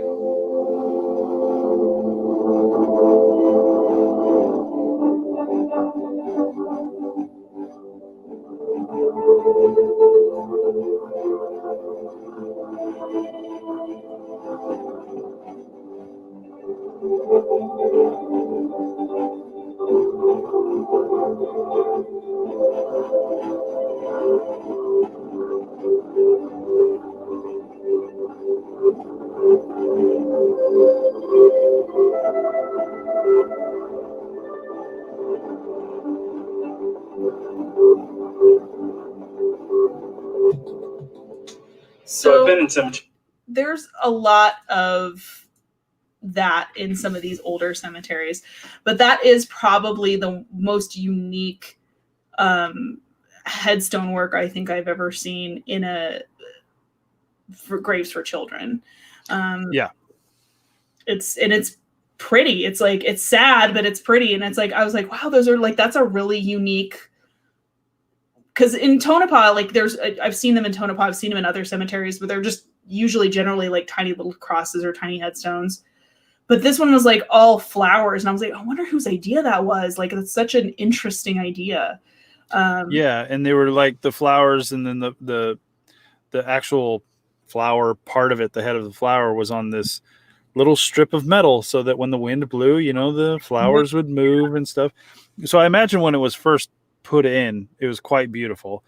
So I've been in cemetery. There's a lot of that in some of these older cemeteries. But that is probably the most unique headstone work I think I've ever seen in for graves for children. It's pretty. It's like, it's sad, but it's pretty. And it's like, I was like, wow, those are like, that's a really unique, because in Tonopah, like I've seen them in Tonopah, I've seen them in other cemeteries, but they're just usually generally like tiny little crosses or tiny headstones. But this one was like all flowers. And I was like, I wonder whose idea that was. Like, that's such an interesting idea. And they were like the flowers, and then the actual flower part of it, the head of the flower, was on this little strip of metal, so that when the wind blew, the flowers would move and stuff. So I imagine when it was first put in, it was quite beautiful.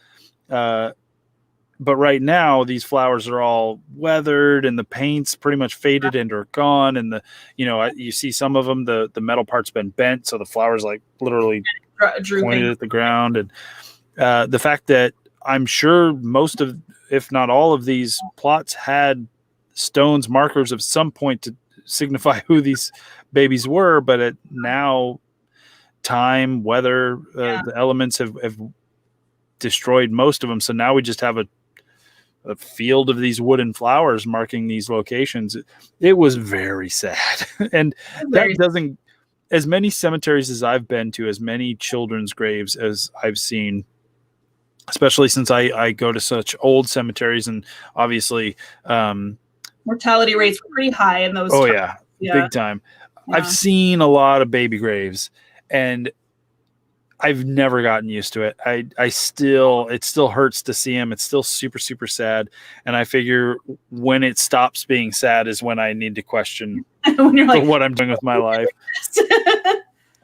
But right now, these flowers are all weathered, and the paint's pretty much faded and are gone. And you see some of them, the metal part's been bent, so the flowers like literally pointed at the ground. And the fact that I'm sure most of, if not all of these plots had stones, markers of some point to signify who these babies were, but now time, weather, the elements have destroyed most of them. So now we just have a field of these wooden flowers marking these locations. It was very sad. And that doesn't, as many cemeteries as I've been to, as many children's graves as I've seen, especially since I go to such old cemeteries, and obviously mortality rates were pretty high in those. Oh yeah, big time. Yeah. I've seen a lot of baby graves, and I've never gotten used to it. It still hurts to see them. It's still super, super sad. And I figure when it stops being sad is when I need to question when you're like, what I'm doing with my life.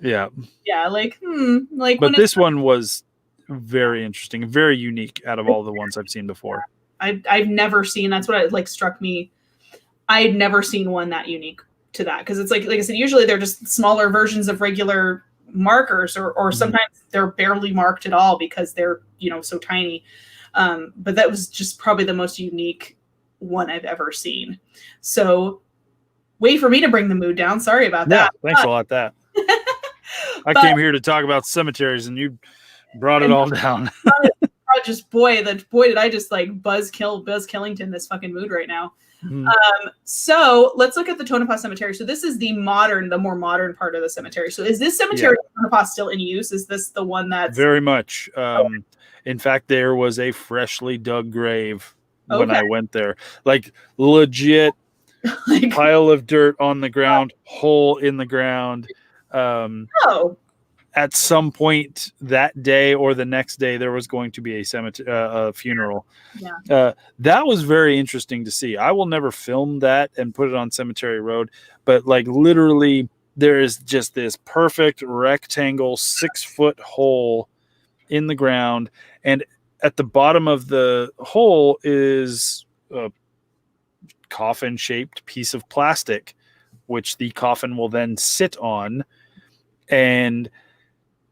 Yeah. Yeah. But this one was very interesting, very unique out of all the ones I've seen before. I've never seen, that's what struck me. I'd never seen one that unique to that. Cause it's like I said, usually they're just smaller versions of regular markers, or sometimes they're barely marked at all because they're so tiny, but that was just probably the most unique one I've ever seen. So wait for me to bring the mood down. Sorry about that. Thanks a lot. That I came here to talk about cemeteries, and you brought it all down. Just boy did I just like Buzz Killington this fucking mood right now. So let's look at the Tonopah Cemetery. So this is the more modern part of the cemetery. So is this cemetery in Tonopah still in use? Is this the one that's very much? In fact, there was a freshly dug grave when I went there, like legit pile of dirt on the ground, hole in the ground. At some point that day or the next day, there was going to be a funeral. That was very interesting to see. I will never film that and put it on Cemetery Road, but like literally there is just this perfect rectangle 6-foot hole in the ground. And at the bottom of the hole is a coffin shaped piece of plastic, which the coffin will then sit on. And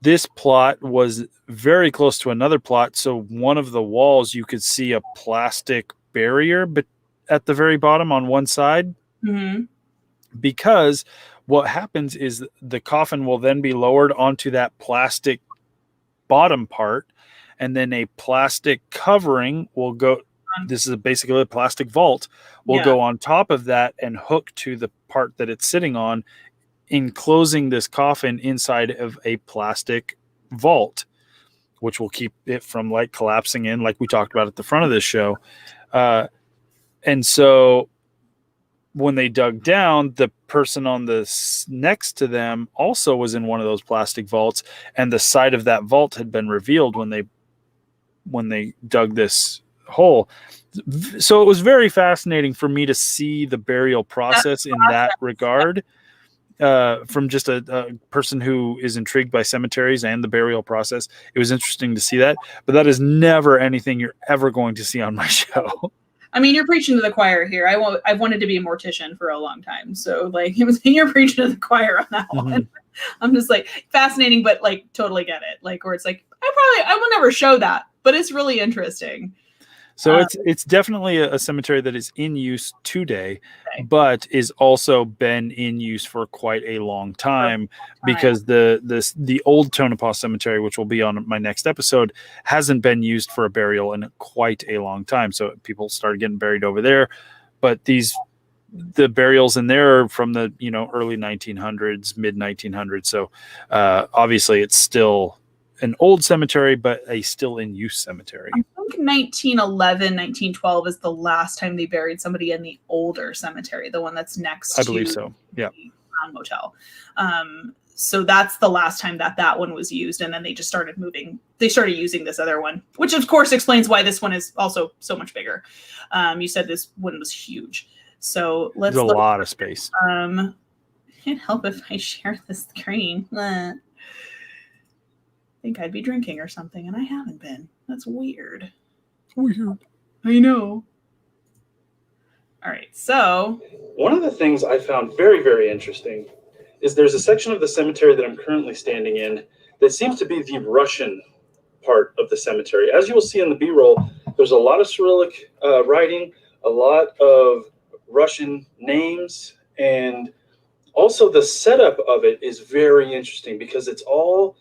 this plot was very close to another plot. So one of the walls, you could see a plastic barrier, but at the very bottom on one side, because what happens is the coffin will then be lowered onto that plastic bottom part, and then a plastic covering will go. This is basically a plastic vault will go on top of that and hook to the part that it's sitting on, enclosing this coffin inside of a plastic vault, which will keep it from like collapsing in, like we talked about at the front of this show. And so when they dug down, the person on the next to them also was in one of those plastic vaults, and the side of that vault had been revealed when they dug this hole. So it was very fascinating for me to see the burial process in that regard. From just a person who is intrigued by cemeteries and the burial process. It was interesting to see that, but that is never anything you're ever going to see on my show. I mean, you're preaching to the choir here. I've wanted to be a mortician for a long time. So like you're preaching to the choir on that one. I'm just like fascinating, but like totally get it. Like where it's like, I will never show that, but it's really interesting. So it's definitely a cemetery that is in use today, Okay. but is also been in use for quite a long time because the old Tonopah Cemetery, which will be on my next episode, hasn't been used for a burial in quite a long time. So people started getting buried over there, but the burials in there are from the early 1900s, mid 1900s. So obviously it's still an old cemetery, but a still in use cemetery. I think 1911, 1912 is the last time they buried somebody in the older cemetery, the one that's next I believe so. Yeah. the Crown Motel. So that's the last time that one was used. And then they just started using this other one, which of course explains why this one is also so much bigger. You said this one was huge. So let's There's a lot of space. I can't help if I share the screen. I think I'd be drinking or something, and I haven't been. That's weird. Weird. I know. All right, so one of the things I found very, very interesting is there's a section of the cemetery that I'm currently standing in that seems to be the Russian part of the cemetery. As you will see in the B-roll, there's a lot of Cyrillic writing, a lot of Russian names, and also the setup of it is very interesting because it's all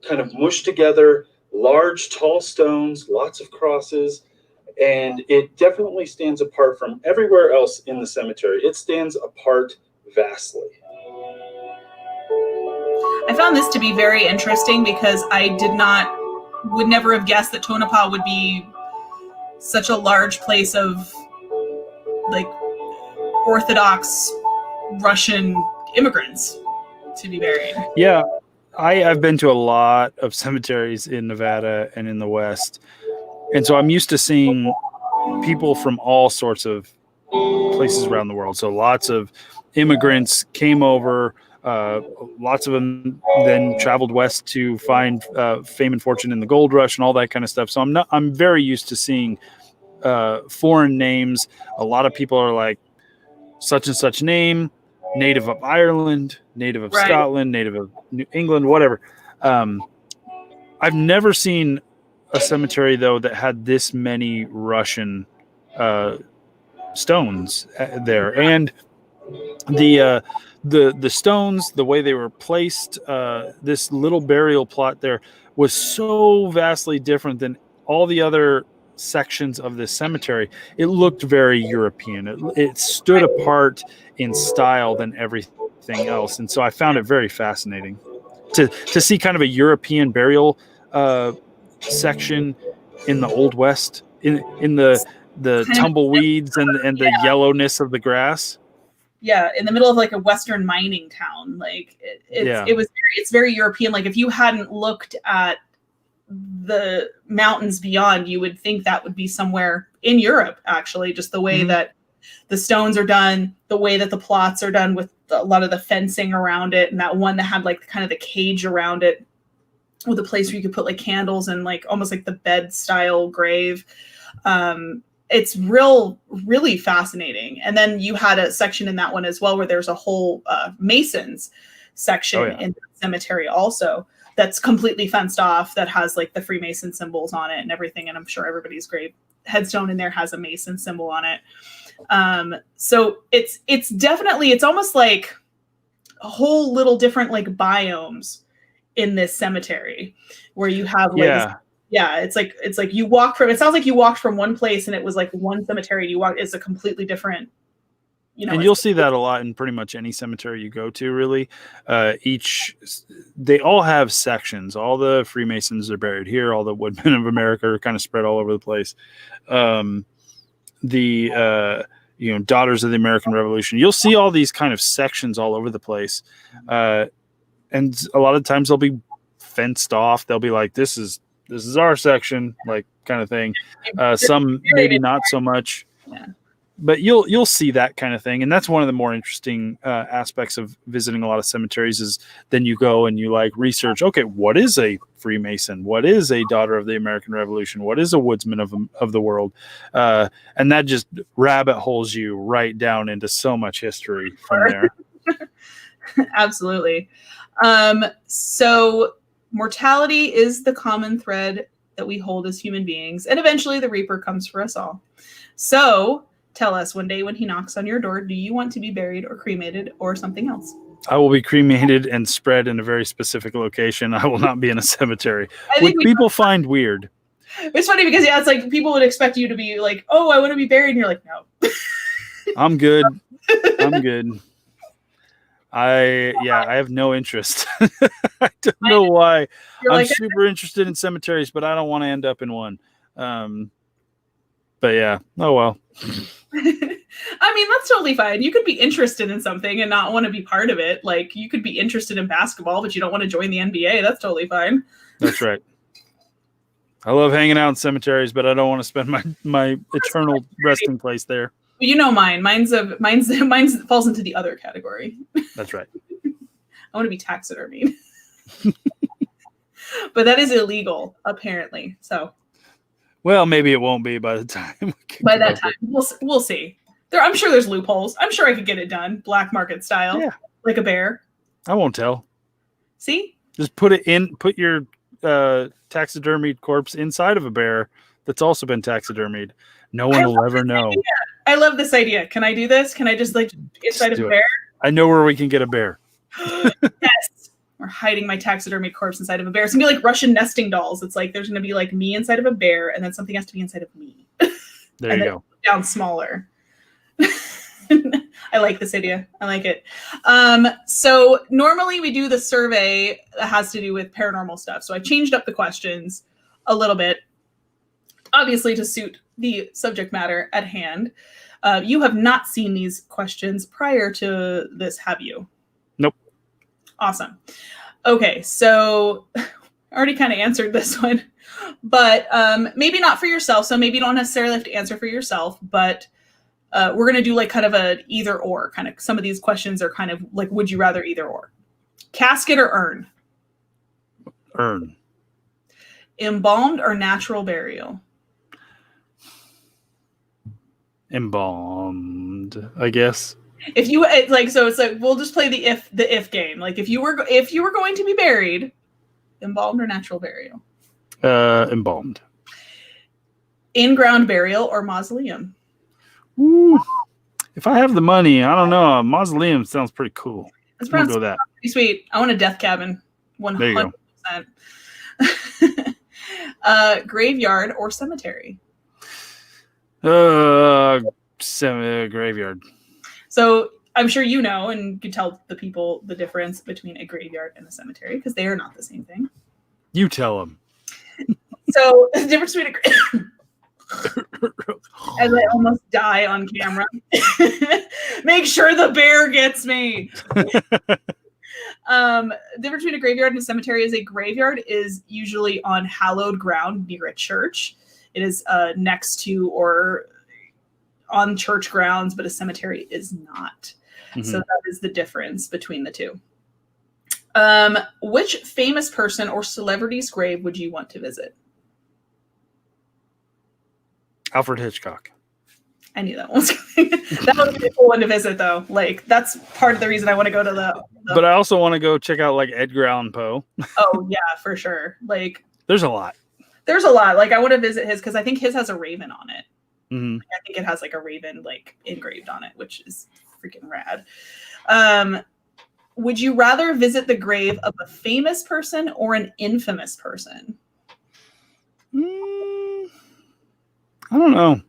kind of mushed together, large, tall stones, lots of crosses, and it definitely stands apart from everywhere else in the cemetery. It stands apart vastly. I found this to be very interesting because I would never have guessed that Tonopah would be such a large place of like Orthodox Russian immigrants to be buried. Yeah, I've been to a lot of cemeteries in Nevada and in the West, and so I'm used to seeing people from all sorts of places around the world. So lots of immigrants came over. Lots of them then traveled west to find fame and fortune in the gold rush and all that kind of stuff. So I'm very used to seeing foreign names. A lot of people are like such and such name, native of Ireland, native of Scotland, native of New England, whatever. I've never seen a cemetery though that had this many Russian stones there, and the stones, the way they were placed, this little burial plot there was so vastly different than all the other sections of this cemetery. It looked very European. It stood apart in style than everything else, and so I found it very fascinating to see kind of a European burial section in the Old West, in the tumbleweeds and the yellowness of the grass. Yeah, in the middle of like a Western mining town. Like it's very European. Like if you hadn't looked at the mountains beyond, you would think that would be somewhere in Europe, actually, just the way that the stones are done, the way that the plots are done with a lot of the fencing around it, and that one that had like kind of the cage around it with a place where you could put like candles and like almost like the bed style grave. It's really fascinating. And then you had a section in that one as well where there's a whole Masons section in the cemetery also that's completely fenced off, that has like the Freemason symbols on it and everything. And I'm sure everybody's grave headstone in there has a Mason symbol on it. So it's definitely, it's almost like a whole little different like biomes in this cemetery where you have like it's like you walk from, it sounds like you walked from one place and it was like one cemetery and you walk, it's a completely different, and you'll see that a lot in pretty much any cemetery you go to, really. They all have sections. All the Freemasons are buried here. All the Woodmen of America are kind of spread all over the place. Daughters of the American Revolution. You'll see all these kind of sections all over the place. And a lot of times they'll be fenced off. They'll be like, this is our section, like kind of thing. Some maybe not so much. Yeah. But you'll see that kind of thing, and that's one of the more interesting aspects of visiting a lot of cemeteries. Is then you go and you like research. Okay, what is a Freemason? What is a Daughter of the American Revolution? What is a Woodsman of the world? And that just rabbit holes you right down into so much history from there. Absolutely. So mortality is the common thread that we hold as human beings, and eventually the Reaper comes for us all. So tell us, one day when he knocks on your door, do you want to be buried or cremated or something else? I will be cremated and spread in a very specific location. I will not be in a cemetery, which people find weird. It's funny because, yeah, it's like people would expect you to be like, oh, I want to be buried. And you're like, no. I'm good. I'm good. I have no interest. I don't know why. I'm super interested in cemeteries, but I don't want to end up in one. But yeah, oh well. I mean, that's totally fine. You could be interested in something and not want to be part of it. Like, you could be interested in basketball, but you don't want to join the NBA. That's totally fine. That's right. I love hanging out in cemeteries, but I don't want to spend my eternal resting place there. You know mine. Mine's falls into the other category. That's right. I want to be taxidermied. But that is illegal, apparently. So. Well, maybe it won't be by the time. By that time, we'll see. I'm sure there's loopholes. I'm sure I could get it done, black market style, like a bear. I won't tell. See? Just put your taxidermied corpse inside of a bear that's also been taxidermied. No one will ever know. I love this idea. Can I do this? Can I just inside of a bear? I know where we can get a bear. Yes. We're hiding my taxidermy corpse inside of a bear. It's gonna be like Russian nesting dolls. It's like there's gonna be like me inside of a bear, and then something has to be inside of me. There you go. Down smaller. I like this idea. I like it. So normally we do the survey that has to do with paranormal stuff. So I changed up the questions a little bit, obviously to suit the subject matter at hand. You have not seen these questions prior to this, have you? Nope. Awesome. Okay, so I already kind of answered this one, but maybe not for yourself. So maybe you don't necessarily have to answer for yourself, but we're going to do like kind of a either or kind of. Some of these questions are kind of like, would you rather either or? Casket or urn? Urn. Embalmed or natural burial? Embalmed, I guess. If you like, so it's like we'll just play the if game. Like if you were going to be buried, embalmed or natural burial? Embalmed. In-ground burial or mausoleum? Ooh. If I have the money, I don't know. A mausoleum sounds pretty cool. Let's go with that. Pretty sweet. I want a death cabin. 100%. Graveyard or cemetery? Graveyard. So I'm sure you know and can tell the people the difference between a graveyard and a cemetery because they are not the same thing. You tell them. So the difference between as I almost die on camera. Make sure the bear gets me. The difference between a graveyard and a cemetery is a graveyard is usually on hallowed ground near a church. It is next to or on church grounds, but a cemetery is not. Mm-hmm. So that is the difference between the two. Which famous person or celebrity's grave would you want to visit? Alfred Hitchcock. I knew that one was coming. That would be a cool one to visit, though. Like, that's part of the reason I want to go to the But I also want to go check out, like, Edgar Allan Poe. Oh, yeah, for sure. Like, there's a lot. There's a lot. Like, I want to visit his, because I think his has a raven on it. Mm-hmm. I think it has, like, a raven, like, engraved on it, which is freaking rad. Would you rather visit the grave of a famous person or an infamous person? I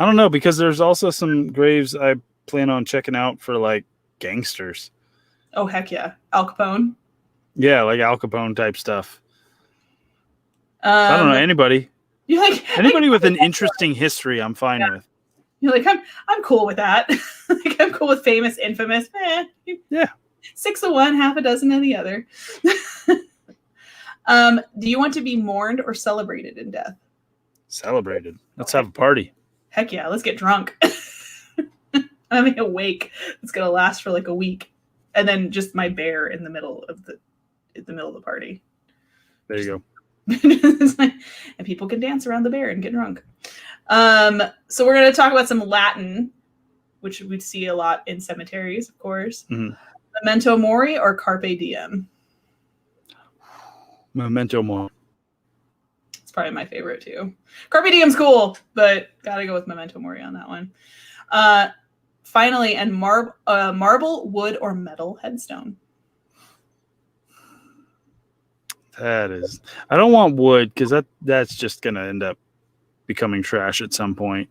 don't know because there's also some graves I plan on checking out for like gangsters. Oh, heck yeah. Al Capone? Yeah, like Al Capone type stuff. I don't know. Anybody. You like anybody with an interesting history, I'm fine with. You're like, I'm cool with that. Like, I'm cool with famous, infamous. Yeah. 6 of one, half a dozen of the other. Do you want to be mourned or celebrated in death? Celebrated. Let's have a party. Heck yeah, let's get drunk. I'm having a wake that's gonna last for like a week, and then just my bear in the middle of the party. There you go. And people can dance around the bear and get drunk. So we're gonna talk about some Latin, which we'd see a lot in cemeteries, of course. Mm-hmm. Memento mori or carpe diem? Memento mori. probably my favorite too. Carpe Diem's cool, but gotta go with Memento Mori on that one. Finally, and marble, wood, or metal headstone. That is, I don't want wood because that's just gonna end up becoming trash at some point.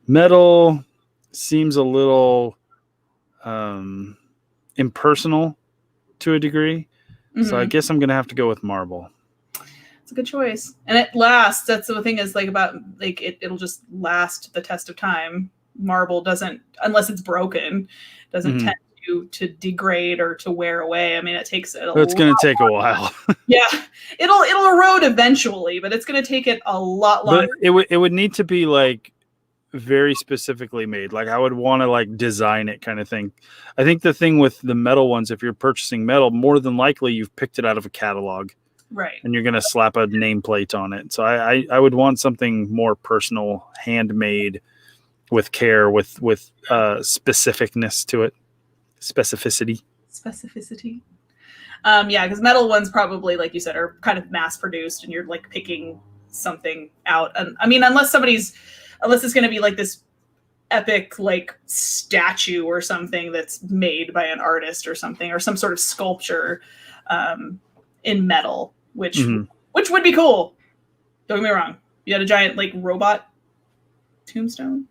Metal seems a little impersonal to a degree, so I guess I'm gonna have to go with marble. It's a good choice, and it lasts. That's the thing is like about like it'll just last the test of time. Marble doesn't, unless it's broken, doesn't tend to degrade or to wear away. I mean, it takes it. It's going to take a while. Yeah, it'll erode eventually, but it's going to take it a lot longer. But it would need to be like very specifically made. Like I would want to like design it kind of thing. I think the thing with the metal ones, if you're purchasing metal, more than likely you've picked it out of a catalog. Right. And you're going to slap a nameplate on it. So I would want something more personal, handmade, with care, with specificness to it. Specificity. Yeah, because metal ones probably, like you said, are kind of mass produced and you're like picking something out. And I mean, unless it's going to be like this epic like statue or something that's made by an artist or something, or some sort of sculpture in metal, which would be cool. Don't get me wrong. You had a giant like robot tombstone.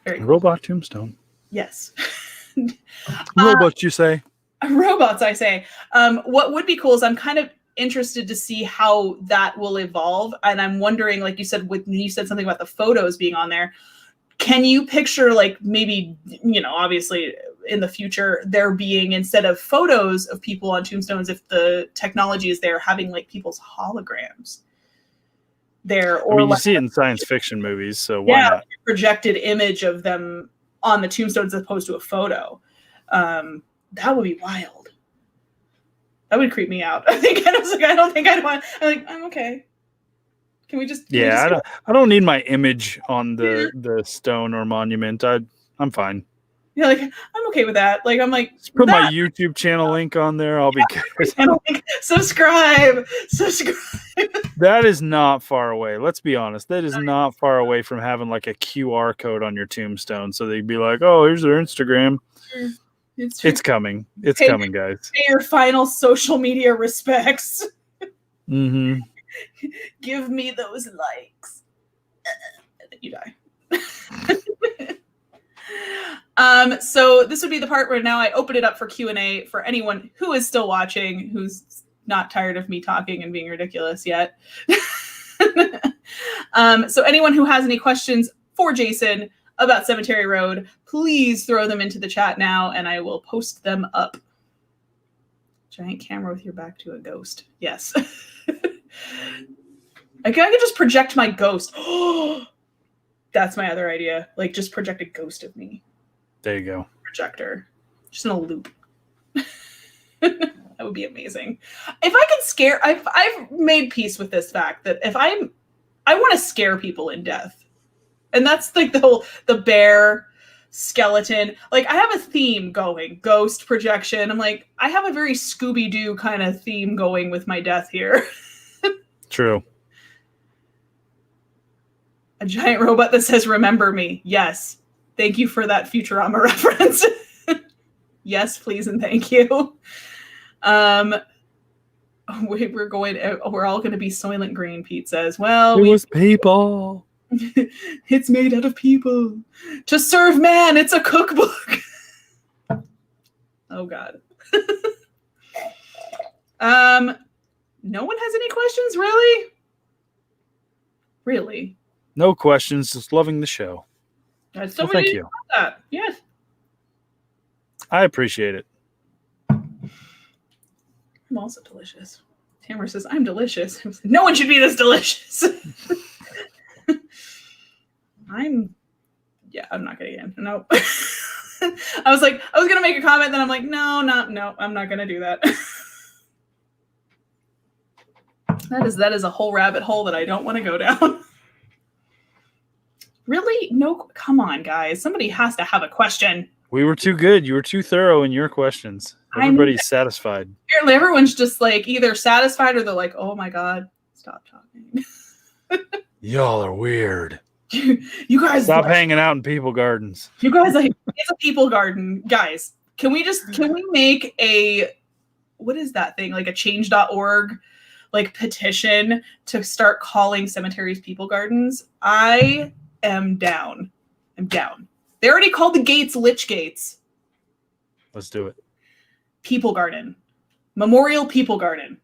Very cool. Robot tombstone. Yes. Robots, you say? Robots, I say. What would be cool is I'm kind of interested to see how that will evolve. And I'm wondering, like you said, when you said something about the photos being on there, can you picture like maybe, obviously in the future, there being, instead of photos of people on tombstones, if the technology is there, having like people's holograms there, or you see it in science fiction movies, so why not? Projected image of them on the tombstones as opposed to a photo. That would be wild. That would creep me out. I don't think I'd want. I'm okay. Can we just? I don't need my image on the stone or monument. I'm fine. Yeah, like I'm okay with that. Like I'm like, just put my YouTube channel link on there. I'll be good. Subscribe. That is not far away. Let's be honest. That is not far away from having like a QR code on your tombstone, so they'd be like, "Oh, here's their Instagram." It's coming. It's coming, guys. Pay your final social media respects. Mm-hmm. Give me those likes. And then you die. So this would be the part where now I open it up for Q&A for anyone who is still watching, who's not tired of me talking and being ridiculous yet. So anyone who has any questions for Jason about Cemetery Road, please throw them into the chat now and I will post them up. Giant camera with your back to a ghost. Yes. I could just project my ghost. That's my other idea. Like just project a ghost of me. There you go. Projector. Just in a loop. That would be amazing. If I could scare, I've made peace with this fact that if I want to scare people in death. And that's like the bear, skeleton. Like I have a theme going, ghost projection. I'm like, I have a very Scooby-Doo kind of theme going with my death here. True. A giant robot that says, "Remember me." Yes. Thank you for that Futurama reference. Yes, please, and thank you. We're all going to be Soylent Green, Pete says. Well, it was people. It's made out of people. To serve man, it's a cookbook. Oh, God. No one has any questions, really? Really? No questions, just loving the show. Thank you. That. Yes. I appreciate it. I'm also delicious. Tamara says, "I'm delicious." No one should be this delicious. I'm not gonna get in. Nope. I was gonna make a comment, then I'm like, no, I'm not gonna do that. That is a whole rabbit hole that I don't want to go down. Really? No, come on, guys. Somebody has to have a question. We were too good. You were too thorough in your questions. Everybody's satisfied. Apparently, everyone's just like either satisfied or they're like, "Oh my God, Stop talking. Y'all are weird. You guys Stop hanging out in people gardens. You guys, like, it's a people garden. Guys, can we make a, what is that thing? Like a change.org, like petition to start calling cemeteries people gardens? I am down. I'm down. They already called the gates Lich Gates. Let's do it. People garden. Memorial people garden.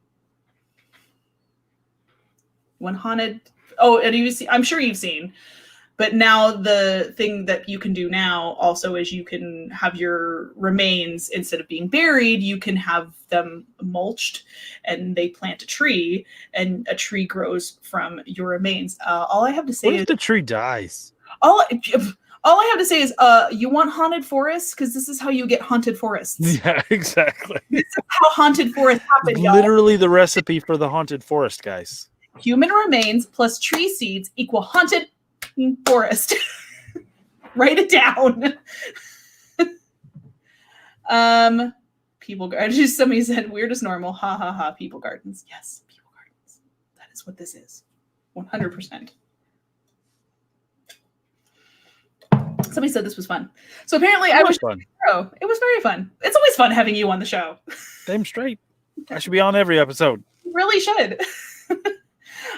When haunted. Oh, and I'm sure you've seen. But now the thing that you can do now also is you can have your remains, instead of being buried, you can have them mulched, and they plant a tree, and a tree grows from your remains. All I have to say what if is the tree dies? All I have to say is, you want haunted forests? Because this is how you get haunted forests. Yeah, exactly. This is how haunted forests happen, y'all. Literally the recipe for the haunted forest, guys. Human remains plus tree seeds equal haunted forest. Write it down. People gardens. Somebody said weird as normal. Ha ha ha. People gardens. Yes, people gardens. That is what this is. 100%. Somebody said this was fun. So apparently I was fun. It was very fun. It's always fun having you on the show. Damn straight. I should be on every episode. You really should.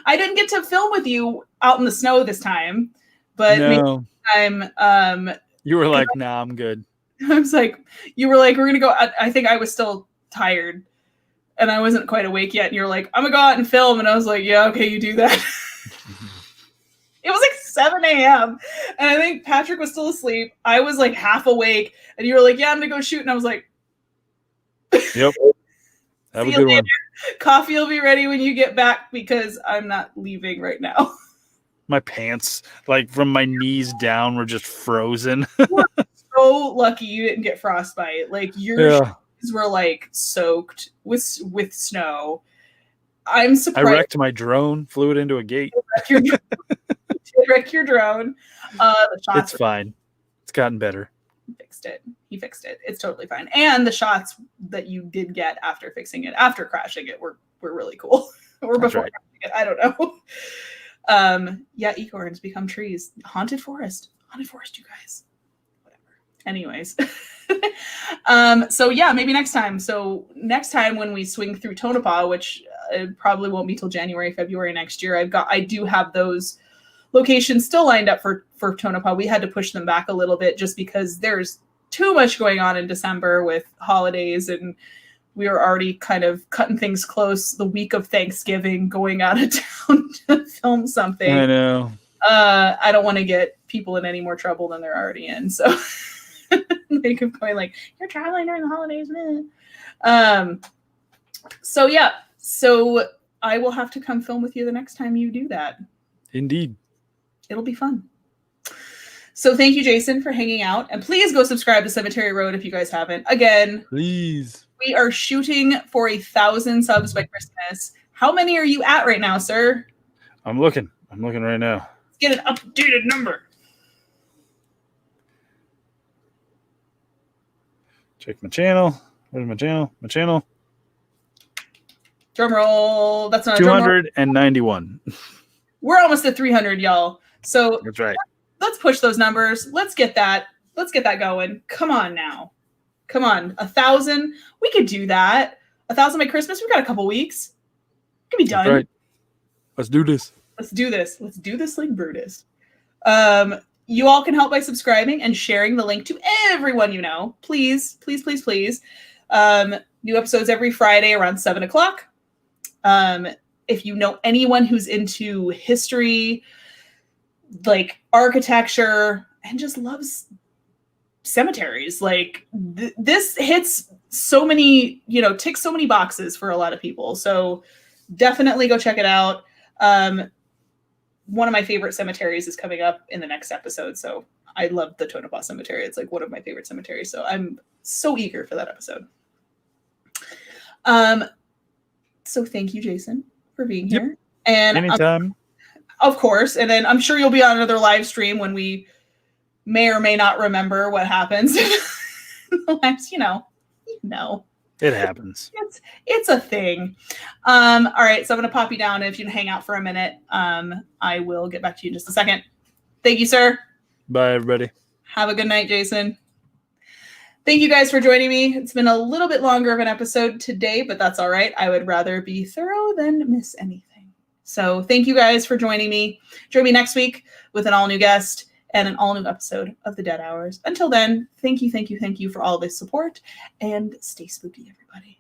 I didn't get to film with you out in the snow this time, but no. Maybe time. You were like, nah, I'm good. I was like, you were like, we're gonna go. I think I was still tired, and I wasn't quite awake yet. And you're like, I'm gonna go out and film, and I was like, yeah, okay, you do that. It was like 7 a.m. and I think Patrick was still asleep. I was like half awake, and you were like, yeah, I'm gonna go shoot, and I was like, yep. Have a good one. Coffee will be ready when you get back, because I'm not leaving right now. My pants, like from my knees down, were just frozen. You're so lucky you didn't get frostbite. Like your shoes were like soaked with snow. I'm surprised. I wrecked my drone, flew it into a gate. Wreck your drone. It's fine. It's gotten better. He fixed it. It's totally fine. And the shots that you did get after fixing it, after crashing it, were really cool. Or before crashing it. I don't know. Yeah, acorns become trees. Haunted forest, you guys. Whatever. Anyways. So yeah, maybe next time. So next time when we swing through Tonopah, which probably won't be till January, February next year, I do have those locations still lined up for Tonopah. We had to push them back a little bit just because there's too much going on in December with holidays, and we were already kind of cutting things close the week of Thanksgiving, going out of town to film something. I know. I don't want to get people in any more trouble than they're already in. So they keep going like, you're traveling during the holidays, man. So yeah. So I will have to come film with you the next time you do that. Indeed. It'll be fun. So thank you, Jason, for hanging out. And please go subscribe to Cemetery Road if you guys haven't. Again, please. We are shooting for 1,000 subs by Christmas. How many are you at right now, sir? I'm looking right now. Let's get an updated number. Check my channel. Where's my channel? My channel. Drum roll. That's not 291. We're almost at 300, y'all. So that's right. Let's push those numbers. Let's get that going. Come on now. Come on. 1,000. We could do that. 1,000 by Christmas. We've got a couple weeks. It can be done. That's right. Let's do this. Let's do this like Brutus. You all can help by subscribing and sharing the link to everyone you know. Please, please, please, please. New episodes every Friday around 7 o'clock. If you know anyone who's into history, like architecture, and just loves cemeteries, like this hits so many, ticks so many boxes for a lot of people. So definitely go check it out. One of my favorite cemeteries is coming up in the next episode. So I love the Tonopah Cemetery. It's like one of my favorite cemeteries. So I'm so eager for that episode. So thank you, Jason, for being here. And anytime. Of course. And then I'm sure you'll be on another live stream when we may or may not remember what happens. The last, It happens. It's a thing. All right, so I'm going to pop you down. If you can hang out for a minute, I will get back to you in just a second. Thank you, sir. Bye, everybody. Have a good night, Jason. Thank you guys for joining me. It's been a little bit longer of an episode today, but that's all right. I would rather be thorough than miss anything. So thank you guys for joining me. Join me next week with an all-new guest and an all-new episode of The Dead Hours. Until then, thank you for all this support, and stay spooky, everybody.